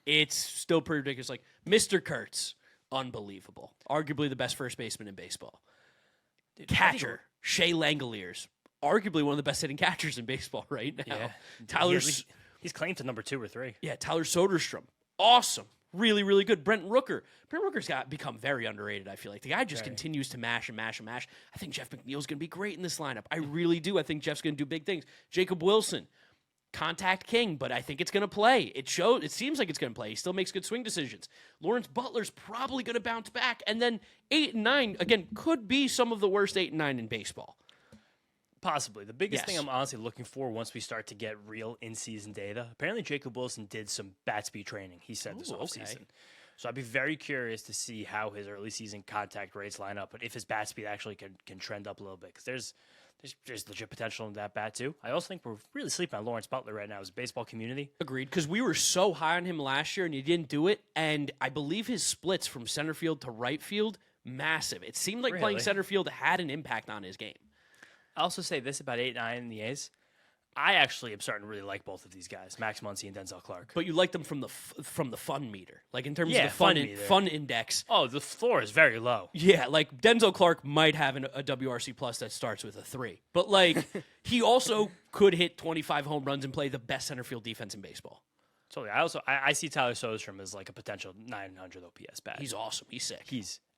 it's still pretty ridiculous. Mr. Kurtz, unbelievable. Arguably the best first baseman in baseball. Catcher, Shea Langoliers, arguably one of the best hitting catchers in baseball right now. Yeah. He's claimed to number 2 or 3. Yeah, Tyler Soderstrom, awesome. Really, really good. Brent Rooker. Brent Rooker's become very underrated, I feel like. The guy just continues to mash and mash and mash. I think Jeff McNeil's going to be great in this lineup. I really do. I think Jeff's going to do big things. Jacob Wilson, contact king, but I think it's going to play. It seems like it's going to play. He still makes good swing decisions. Lawrence Butler's probably going to bounce back. And then 8 and 9, again, could be some of the worst 8 and 9 in baseball. Possibly. The biggest thing I'm honestly looking for once we start to get real in-season data, apparently Jacob Wilson did some bat speed training, he said, this offseason. So I'd be very curious to see how his early season contact rates line up, but if his bat speed actually can trend up a little bit, because there's legit potential in that bat too. I also think we're really sleeping on Lawrence Butler right now as a baseball community. Agreed, because we were so high on him last year and he didn't do it, and I believe his splits from center field to right field, massive. It seemed like playing center field had an impact on his game. I'll also say this about 8-9 in the A's. I actually am starting to really like both of these guys, Max Muncy and Denzel Clark. But you like them from the fun meter, like in terms of Yeah, the fun meter. fun index. Oh, the floor is very low. Yeah, like Denzel Clark might have a WRC plus that starts with a 3, but like he also could hit 25 home runs and play the best center field defense in baseball. Totally. I see Tyler Soderstrom as like a potential 900 OPS bat. He's awesome. He's sick.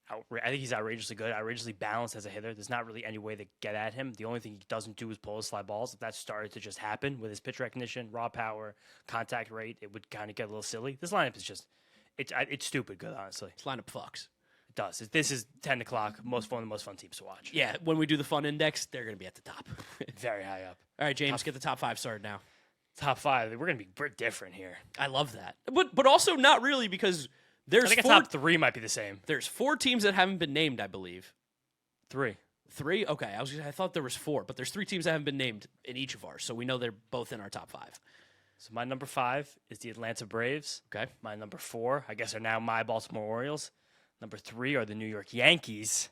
I think he's outrageously good, outrageously balanced as a hitter. There's not really any way to get at him. The only thing he doesn't do is pull his fly balls. If that started to just happen with his pitch recognition, raw power, contact rate, it would kind of get a little silly. This lineup is just, it's stupid good, honestly. This lineup fucks. It does. This is 10 o'clock, the most fun teams to watch. Yeah, when we do the fun index, they're going to be at the top. Very high up. All right, James, get the top 5 started now. Top 5. We're different here. I love that. But also not really, because there's I think a top 3 might be the same. There's 4 teams that haven't been named, I believe. 3? Okay. I thought there was 4, but there's 3 teams that haven't been named in each of ours, so we know they're both in our top 5. So my number 5 is the Atlanta Braves. Okay. My number 4, I guess, are now my Baltimore Orioles. Number 3 are the New York Yankees.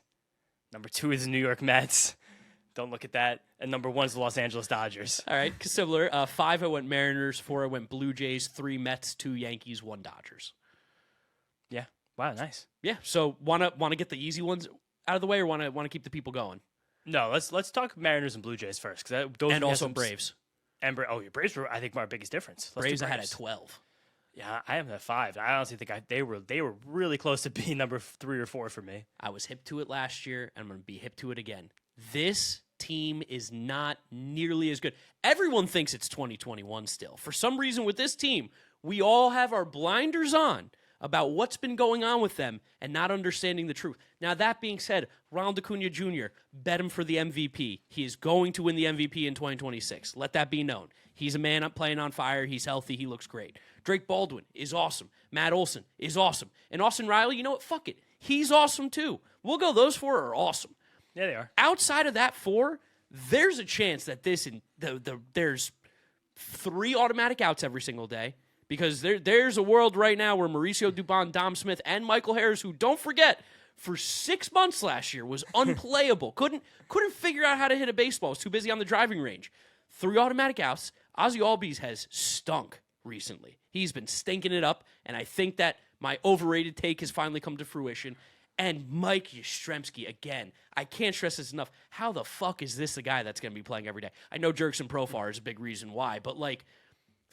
Number 2 is the New York Mets. Don't look at that. And number 1 is the Los Angeles Dodgers. All right, similar. 5, I went Mariners. 4, I went Blue Jays. 3, Mets. 2, Yankees. 1, Dodgers. Yeah. Wow, nice. Yeah. So wanna get the easy ones out of the way, or wanna keep the people going? No, let's talk Mariners and Blue Jays first, because those And also Braves. Your Braves were, I think, our biggest difference. Braves I had at 12. Yeah, I have them at 5. I honestly think they were really close to being number 3 or 4 for me. I was hip to it last year, and I'm going to be hip to it again. This team is not nearly as good. Everyone thinks it's 2021 still. For some reason with this team, we all have our blinders on about what's been going on with them and not understanding the truth. Now, that being said, Ronald Acuna Jr., bet him for the MVP. He is going to win the MVP in 2026. Let that be known. He's a man up playing on fire. He's healthy. He looks great. Drake Baldwin is awesome. Matt Olson is awesome. And Austin Riley, you know what? Fuck it. He's awesome too. We'll go. Those 4 are awesome. Yeah, they are. Outside of that 4, there's a chance that there's 3 automatic outs every single day. Because there's a world right now where Mauricio Dubon, Dom Smith, and Michael Harris, who, don't forget, for 6 months last year was unplayable. couldn't figure out how to hit a baseball. Was too busy on the driving range. 3 automatic outs. Ozzy Albies has stunk recently. He's been stinking it up, and I think that my overrated take has finally come to fruition. And Mike Yastrzemski, again, I can't stress this enough. How the fuck is this the guy that's going to be playing every day? I know Jurickson Profar is a big reason why, but like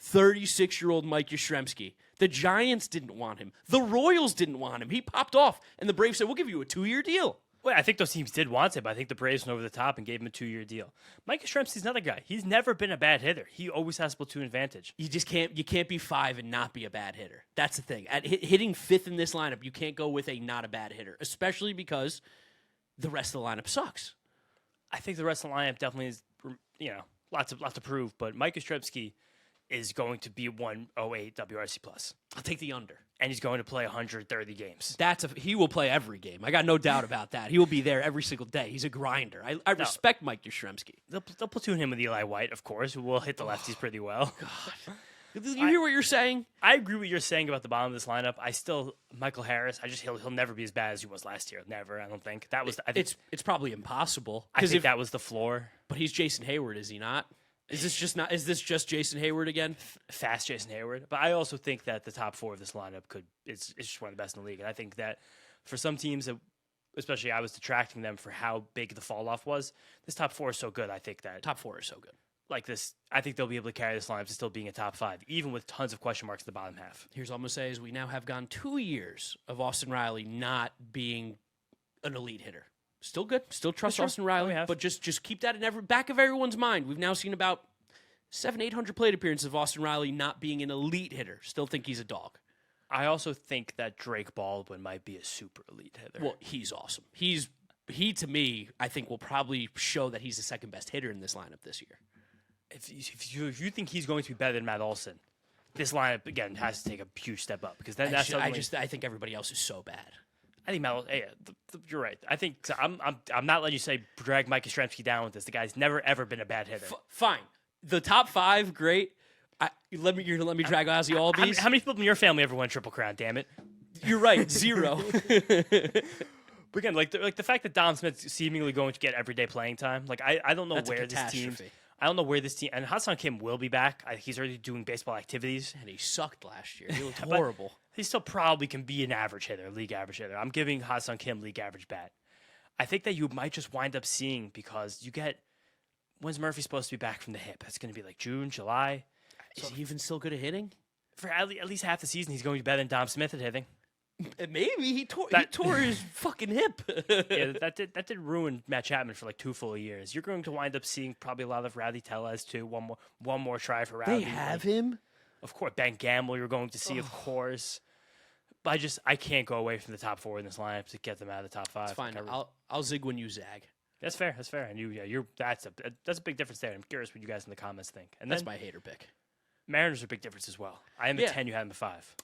36-year-old Mike Yastrzemski. The Giants didn't want him. The Royals didn't want him. He popped off, and the Braves said, we'll give you a 2-year deal. Well, I think those teams did want him, but I think the Braves went over the top and gave him a 2-year deal. Mike Yastrzemski's another guy. He's never been a bad hitter. He always has platoon advantage. You just can't be 5 and not be a bad hitter. That's the thing. At hitting 5th in this lineup, you can't go with a not a bad hitter, especially because the rest of the lineup sucks. I think the rest of the lineup definitely is, lots to prove, but Mike Yastrzemski is going to be 108 WRC plus. I'll take the under. And he's going to play 130 games. He will play every game. I got no doubt about that. He will be there every single day. He's a grinder. I respect Mike Yastrzemski. They'll platoon him with Eli White, of course, who will hit the lefties pretty well. God. Did you hear what you're saying? I agree with what you're saying about the bottom of this lineup. Michael Harris, he'll never be as bad as he was last year. Never, I don't think. It's probably impossible. I think that was the floor. But he's Jason Hayward, is he not? Is this just Jason Hayward again? Fast Jason Hayward. But I also think that the top 4 of this lineup it's just one of the best in the league. And I think that for some teams, especially I was detracting them for how big the fall off was, this top 4 is so good. I think that top 4 is so good. Like this, I think they'll be able to carry this lineup to still being a top 5, even with tons of question marks in the bottom half. Here's what I'm going to say is we now have gone 2 years of Austin Riley not being an elite hitter. Still good. Still trust Austin Riley, but just keep that in back of everyone's mind. We've now seen about 700-800 plate appearances of Austin Riley not being an elite hitter. Still think he's a dog. I also think that Drake Baldwin might be a super elite hitter. Well, he's awesome. He to me, I think will probably show that he's the second best hitter in this lineup this year. If you think he's going to be better than Matt Olson, this lineup again has to take a huge step up because then I think everybody else is so bad. I think Matt. You're right. I think I'm not letting you drag Mike Yastrzemski down with this. The guy's never ever been a bad hitter. Fine. The top 5, great. You're gonna let me drag Ozzy Albies. How many people in your family ever won Triple Crown? Damn it. You're right. 0. But again, like the fact that Dom Smith's seemingly going to get everyday playing time. Like I don't know That's where this team. I don't know where this team and Ha-Seong Kim will be back. He's already doing baseball activities. And he sucked last year. He looked horrible. He still probably can be an average hitter, league average hitter. I'm giving Ha-Seong Kim league average bat. I think that you might just wind up seeing because you get when's Murphy supposed to be back from the hip? That's going to be like June, July. Is he even still good at hitting? For at least half the season, he's going to be better than Dom Smith at hitting. Maybe he tore his fucking hip. Yeah, that did ruin Matt Chapman for like 2 full years. You're going to wind up seeing probably a lot of Rowdy Tellez too. One more try for Rowdy. They have him. Of course, Ben Gamble. You're going to see, of course. But I can't go away from the top 4 in this lineup to get them out of the top 5. It's fine. I'll zig when you zag. That's fair. That's fair. And that's a big difference there. I'm curious what you guys in the comments think. And that's my hater pick. Mariners are a big difference as well. I am the 10. You had them the 5.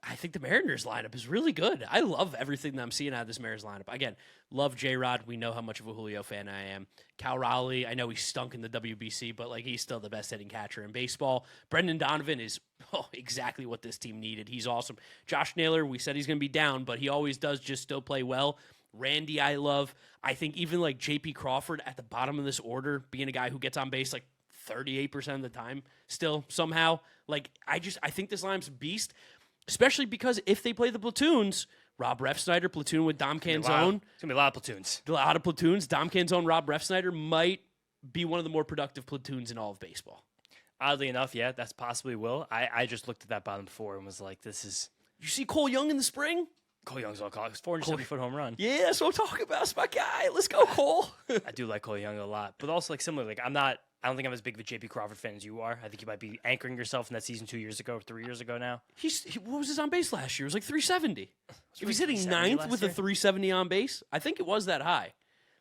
I think the Mariners lineup is really good. I love everything that I'm seeing out of this Mariners lineup. Again, love J-Rod. We know how much of a Julio fan I am. Cal Raleigh, I know he stunk in the WBC, but he's still the best hitting catcher in baseball. Brendan Donovan is exactly what this team needed. He's awesome. Josh Naylor, we said he's going to be down, but he always does just still play well. Randy, I love. I think even J.P. Crawford at the bottom of this order, being a guy who gets on base 38% of the time still somehow. I think this lineup's a beast, especially because if they play the platoons, Rob Refsnyder platoon with Dom Canzone. It's going to be a lot of platoons. A lot of platoons. Dom Canzone, Rob Refsnyder might be one of the more productive platoons in all of baseball. Oddly enough, yeah, that's possibly will. I just looked at that bottom 4 and was like, this is... You see Cole Young in the spring? Cole Young's all call. 470-foot home run. Yeah, that's what I'm talking about. It's my guy. Let's go, Cole. I do like Cole Young a lot. But also, similarly, I don't think I'm as big of a J.P. Crawford fan as you are. I think you might be anchoring yourself in that season 2 years ago, 3 years ago now. What was his on base last year? It was 370. If he's hitting 9th with a 370 on base, I think it was that high.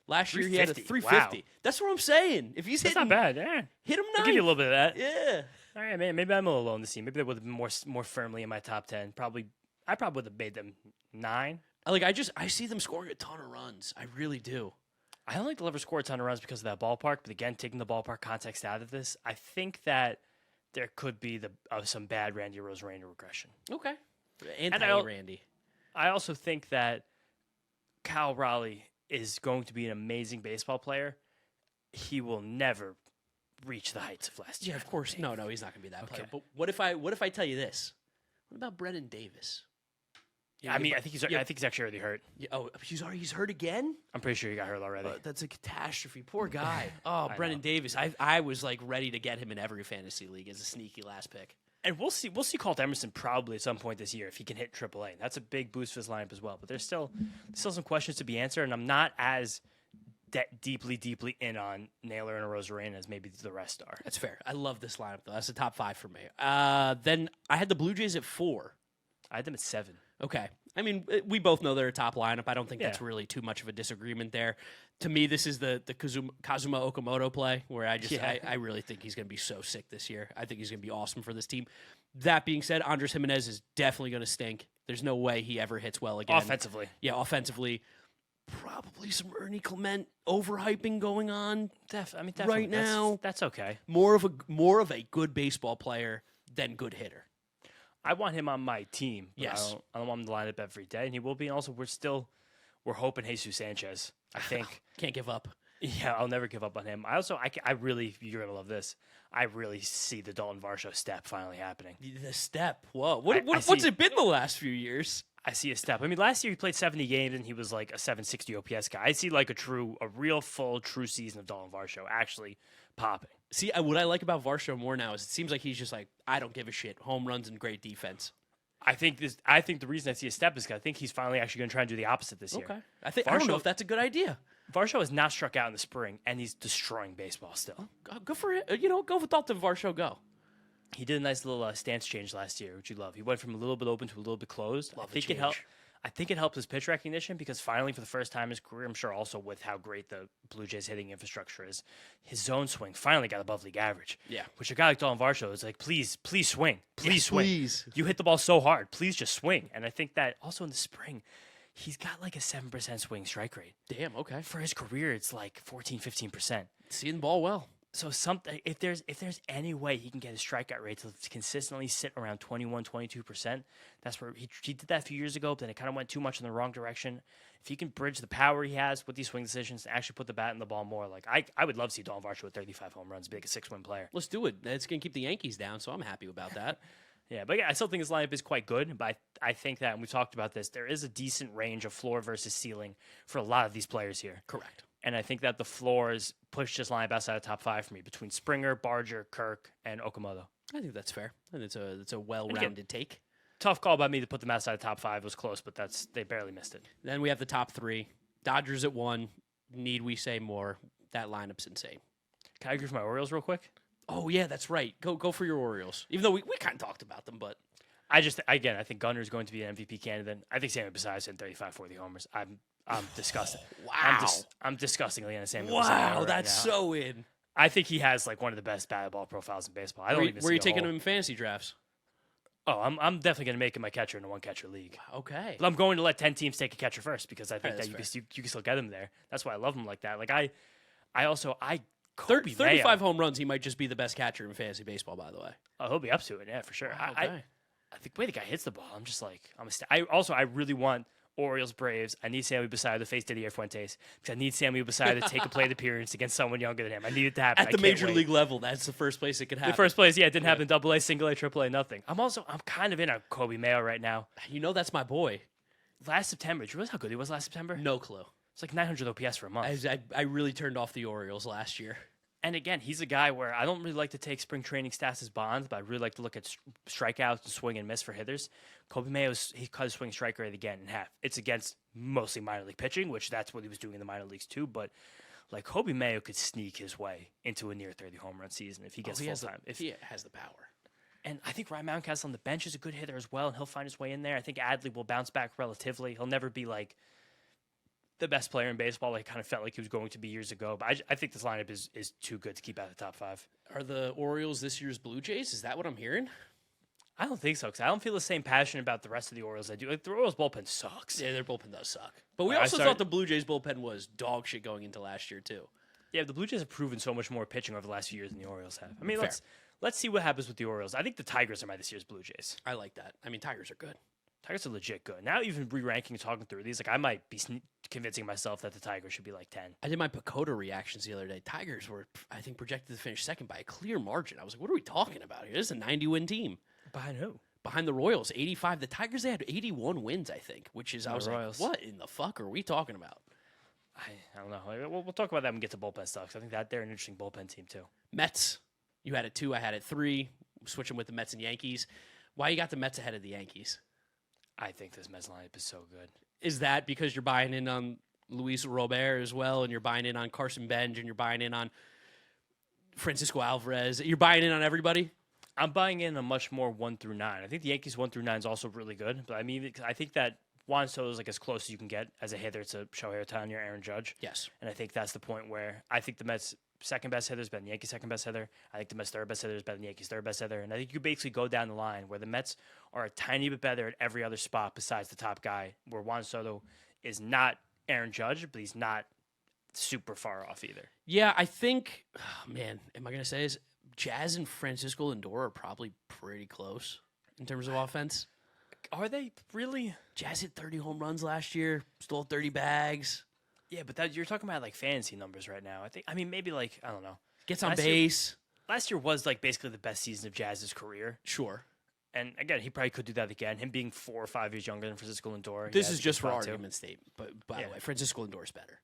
Last year he had a 350. Wow. That's what I'm saying. If he's hitting, that's not bad. Yeah. Hit him 9th. I'll give you a little bit of that. Yeah. All right, man. Maybe I'm a little low in the scene. Maybe they would have been more firmly in my top 10. I probably would have made them 9. I see them scoring a ton of runs. I really do. I don't think they'll ever score a ton of runs because of that ballpark. But again, taking the ballpark context out of this, I think that there could be some bad Randy Arozarena regression. Okay. Anti-Randy. I also think that Cal Raleigh is going to be an amazing baseball player. He will never reach the heights of last year. Yeah, of course. No, he's not going to be that player. But what if I tell you this? What about Brennan Davis? Yeah, I think he's actually already hurt. Yeah, he's hurt again? I'm pretty sure he got hurt already. That's a catastrophe. Poor guy. Oh, Brennan Davis. I was ready to get him in every fantasy league as a sneaky last pick. And we'll see Colt Emerson probably at some point this year if he can hit AAA. That's a big boost for his lineup as well. But there's still some questions to be answered, and I'm not as deeply in on Naylor and Arozarena as maybe the rest are. That's fair. I love this lineup though. That's the top 5 for me. Then I had the Blue Jays at 4. I had them at 7. Okay. I mean, we both know they're a top lineup. I don't think that's really too much of a disagreement there. To me, this is the Kazuma Okamoto play where I really think he's going to be so sick this year. I think he's going to be awesome for this team. That being said, Andres Jimenez is definitely going to stink. There's no way he ever hits well again. Offensively. Yeah, offensively. Probably some Ernie Clement overhyping going on definitely. Right now. That's okay. More of a good baseball player than good hitter. I want him on my team. Yes. I don't want him to line up every day, and he will be. And also, we're hoping Jesus Sanchez. I think can't give up. Yeah, I'll never give up on him. I really, you're gonna love this. I really see the Dalton Varsho step finally happening. The step. Whoa. What's it been the last few years? I see a step. I mean, last year he played 70 games and he was like a 760 OPS guy. I see a real full true season of Dalton Varsho actually popping. See, what I like about Varsho more now is it seems like he's just I don't give a shit. Home runs and great defense. I think the reason I see a step is because I think he's finally actually going to try and do the opposite this year. Okay. I don't know if that's a good idea. Varsho has not struck out in the spring, and he's destroying baseball still. Go for it. Go with Dalton Varsho. Go. He did a nice little stance change last year, which you love. He went from a little bit open to a little bit closed. I think it helped his pitch recognition because finally, for the first time in his career, I'm sure also with how great the Blue Jays hitting infrastructure is, his zone swing finally got above league average. Yeah. Which a guy like Dalton Varsho is like, please swing. Please swing. Please. You hit the ball so hard. Please just swing. And I think that also in the spring, he's got a 7% swing strike rate. Damn, okay. For his career, it's 14, 15%. Seeing the ball well. So something if there's any way he can get his strikeout rate to consistently sit around 21-22%, that's where he did that a few years ago, but then it kind of went too much in the wrong direction. If he can bridge the power he has with these swing decisions and actually put the bat in the ball more, like I would love to see Dalton Varsho with 35 home runs, be like a 6-win player. Let's do it. It's going to keep the Yankees down, so I'm happy about that. Yeah, but I still think his lineup is quite good. But I think that, and we've talked about this, there is a decent range of floor versus ceiling for a lot of these players here. Correct. And I think that the floors pushed his lineup outside of the top 5 for me between Springer, Barger, Kirk, and Okamoto. I think that's fair. And it's a well-rounded take. Tough call by me to put them outside the top 5. It was close, but they barely missed it. Then we have the top 3. Dodgers at 1. Need we say more? That lineup's insane. Can I agree for my Orioles real quick? Oh, yeah, that's right. Go for your Orioles. Even though we kind of talked about them, but... I think Gunner's going to be an MVP candidate. I think Sammy Basal's hitting 35, 40 homers. I'm disgusted. Wow. I'm disgustingly into Sammy Basallo Wow, right that's now. so in. I think he has like one of the best batted ball profiles in baseball. Where are you taking him in fantasy drafts? Oh, I'm definitely going to make him my catcher in a 1-catcher league. Okay. But I'm going to let 10 teams take a catcher first because I think Right, that you can still get him there. That's why I love him like that. Like I 35 home runs, he might just be the best catcher in fantasy baseball, by the way. Oh, he'll be up to it, yeah, for sure. Okay. I think the way the guy hits the ball, I'm just like, I really want Orioles, Braves. I need Sammy Basallo to face Didier Fuentes because I need Sammy Basallo to take a plate appearance against someone younger than him. I need it to happen. At the major league level, that's the first place it could happen. The first place, yeah, it didn't happen. Double A, single A, triple A, nothing. I'm kind of in on Kobe Mayo right now. You know that's my boy. Last September, do you realize how good he was last September? No clue. It's like 900 OPS for a month. I really turned off the Orioles last year. And again, he's a guy where I don't really like to take spring training stats as bonds, but I really like to look at strikeouts and swing and miss for hitters. Kobe Mayo, he cut his swing strike rate again in half. It's against mostly minor league pitching, which that's what he was doing in the minor leagues too. But like Kobe Mayo could sneak his way into a near 30 home run season if he gets full time. If he has the power. And I think Ryan Mountcastle on the bench is a good hitter as well, and he'll find his way in there. I think Adley will bounce back relatively. He'll never be like the best player in baseball like kind of felt like he was going to be years ago. But I think this lineup is too good to keep out of the top 5. Are the Orioles this year's Blue Jays? Is that what I'm hearing? I don't think so, because I don't feel the same passion about the rest of the Orioles I do. Like, the Orioles bullpen sucks. Yeah, their bullpen does suck. But we also thought the Blue Jays bullpen was dog shit going into last year, too. Yeah, the Blue Jays have proven so much more pitching over the last few years than the Orioles have. I mean, let's see what happens with the Orioles. I think the Tigers are my this year's Blue Jays. I like that. I mean, Tigers are good. Tigers are legit good. Now, even re-ranking and talking through these, like I might be convincing myself that the Tigers should be like 10. I did my Pacoda reactions the other day. Tigers were, I think, projected to finish second by a clear margin. I was like, what are we talking about here? This is a 90-win team. Behind who? Behind the Royals, 85. The Tigers, they had 81 wins, I think, which is, I was Royals. like, what in the fuck are we talking about? I don't know. Like, we'll talk about that when we get to bullpen stuff, because I think that they're an interesting bullpen team, too. Mets, you had it 2, I had it 3. Switching with the Mets and Yankees. Why you got the Mets ahead of the Yankees? I think this Mets lineup is so good. Is that because you're buying in on Luis Robert as well, and you're buying in on Carson Benj, and you're buying in on Francisco Alvarez? You're buying in on everybody? I'm buying in a much more 1 through 9. I think the Yankees 1 through 9 is also really good, but I mean, I think that Juan Soto is like as close as you can get as a hitter to Shohei Ohtani or Aaron Judge. Yes. And I think that's the point where I think the Mets' second best hitter is better than the Yankees' second best hitter. I think the Mets' third best hitter is better than the Yankees' third best hitter. And I think you basically go down the line where the Mets are a tiny bit better at every other spot besides the top guy, where Juan Soto is not Aaron Judge, but he's not super far off either. Yeah, I think, am I going to say this? Jazz and Francisco Lindor are probably pretty close in terms of offense. Are they really? Jazz hit 30 home runs last year, stole 30 bags. Yeah, but you're talking about like fantasy numbers right now. Maybe like, I don't know. Gets on base. Last year was like basically the best season of Jazz's career. Sure. And again, he probably could do that again. Him being 4 or 5 years younger than Francisco Lindor. This is just for argument's sake. But by the way, Francisco Lindor is better.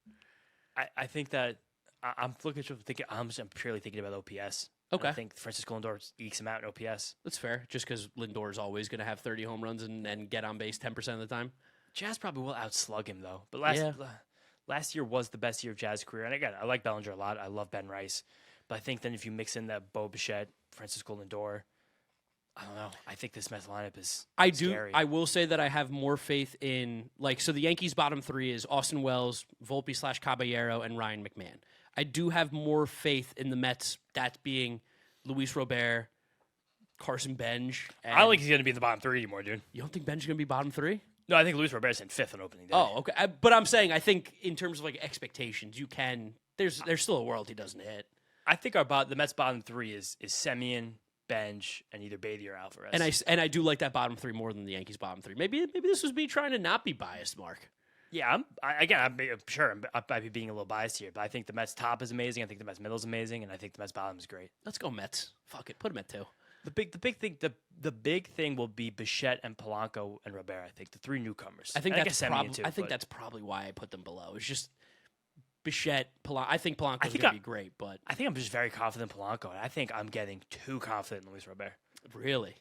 I think that I'm purely thinking about OPS. Okay. I think Francisco Lindor ekes him out in OPS. That's fair, just because Lindor is always going to have 30 home runs and get on base 10% of the time. Jazz probably will outslug him, though. But last year was the best year of Jazz's career. And again, I like Bellinger a lot. I love Ben Rice. But I think then if you mix in that Bo Bichette, Francisco Lindor, I don't know. I think this Mets lineup is scary. I will say that I have more faith in, so the Yankees' bottom 3 is Austin Wells, Volpe / Caballero, and Ryan McMahon. I do have more faith in the Mets, that being Luis Robert, Carson Benj. I don't think he's going to be in the bottom 3 anymore, dude. You don't think Benj is going to be bottom 3? No, I think Luis Robert's in 5th on opening day. Oh, okay. But I'm saying, I think in terms of expectations, there's still a world he doesn't hit. I think the Mets bottom three is Semien, Bench, and either Beatty or Alvarez. And I do like that bottom three more than the Yankees bottom three. Maybe this was me trying to not be biased, Mark. Yeah, I'm sure I might be being a little biased here, but I think the Mets top is amazing. I think the Mets middle is amazing, and I think the Mets bottom is great. Let's go Mets. Fuck it, put them at 2. The big thing will be Bichette and Polanco and Robert. I think the 3 newcomers. I think I think that's probably why I put them below. It's just Bichette, Polanco. I think Polanco's going to be great, but I think I'm just very confident in Polanco, and I think I'm getting too confident in Luis Robert. Really,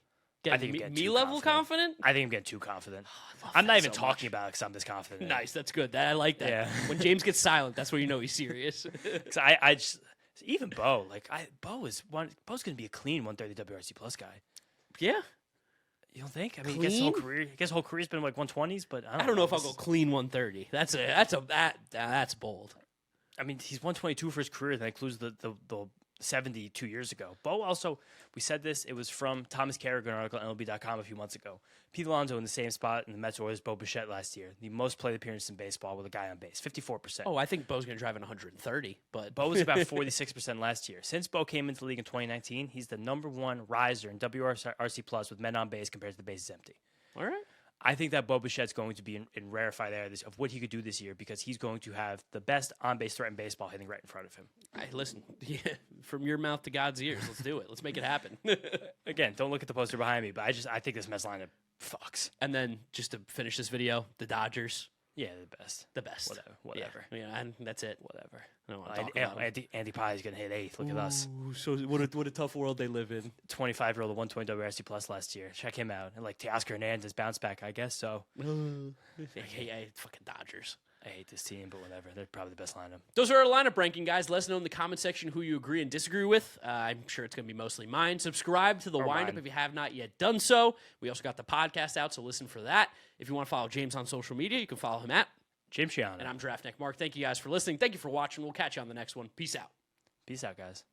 I think I'm getting me too level confident. I think I'm getting too confident. I'm not even talking about it because I'm this confident. Nice, that's good. I like that. Yeah. When James gets silent, that's when you know he's serious. Because I just even Bo Bo's going to be a clean 130 WRC plus guy. Yeah. You don't think? I mean, I guess his whole career's been like 120s, but I don't know if I'll go clean 130. That's bold. I mean, he's 122 for his career. That includes the 72 years ago. Bo also, we said this, it was from Thomas Kerrigan article on MLB.com a few months ago. Pete Alonso in the same spot in the Mets Orioles, Bo Bichette last year. The most plate appearance in baseball with a guy on base, 54%. Oh, I think Bo's going to drive in 130, but Bo was about 46% last year. Since Bo came into the league in 2019, he's the number 1 riser in WRC plus with men on base compared to the bases empty. All right. I think that Bo Bichette's going to be in rarefied air of what he could do this year because he's going to have the best on-base threat in baseball hitting right in front of him. Listen, from your mouth to God's ears. Let's do it. Let's make it happen. Again, don't look at the poster behind me, but I think this Mets lineup fucks. And then just to finish this video, the Dodgers. Yeah, the best. Whatever. Yeah, and that's it. Whatever. I don't want to talk about it. Andy Pye's going to hit 8th. Look at us. So what a tough world they live in. 25-year-old 120 WRC plus last year. Check him out. And like Teoscar Hernandez bounce back, I guess. So yeah, fucking Dodgers. I hate this team, but whatever. They're probably the best lineup. Those are our lineup ranking, guys. Let us know in the comment section who you agree and disagree with. I'm sure it's going to be mostly mine. Subscribe to the Windup if you have not yet done so. We also got the podcast out, so listen for that. If you want to follow James on social media, you can follow him at James Shiana. And I'm Draft Neck Mark. Thank you guys for listening. Thank you for watching. We'll catch you on the next one. Peace out. Peace out, guys.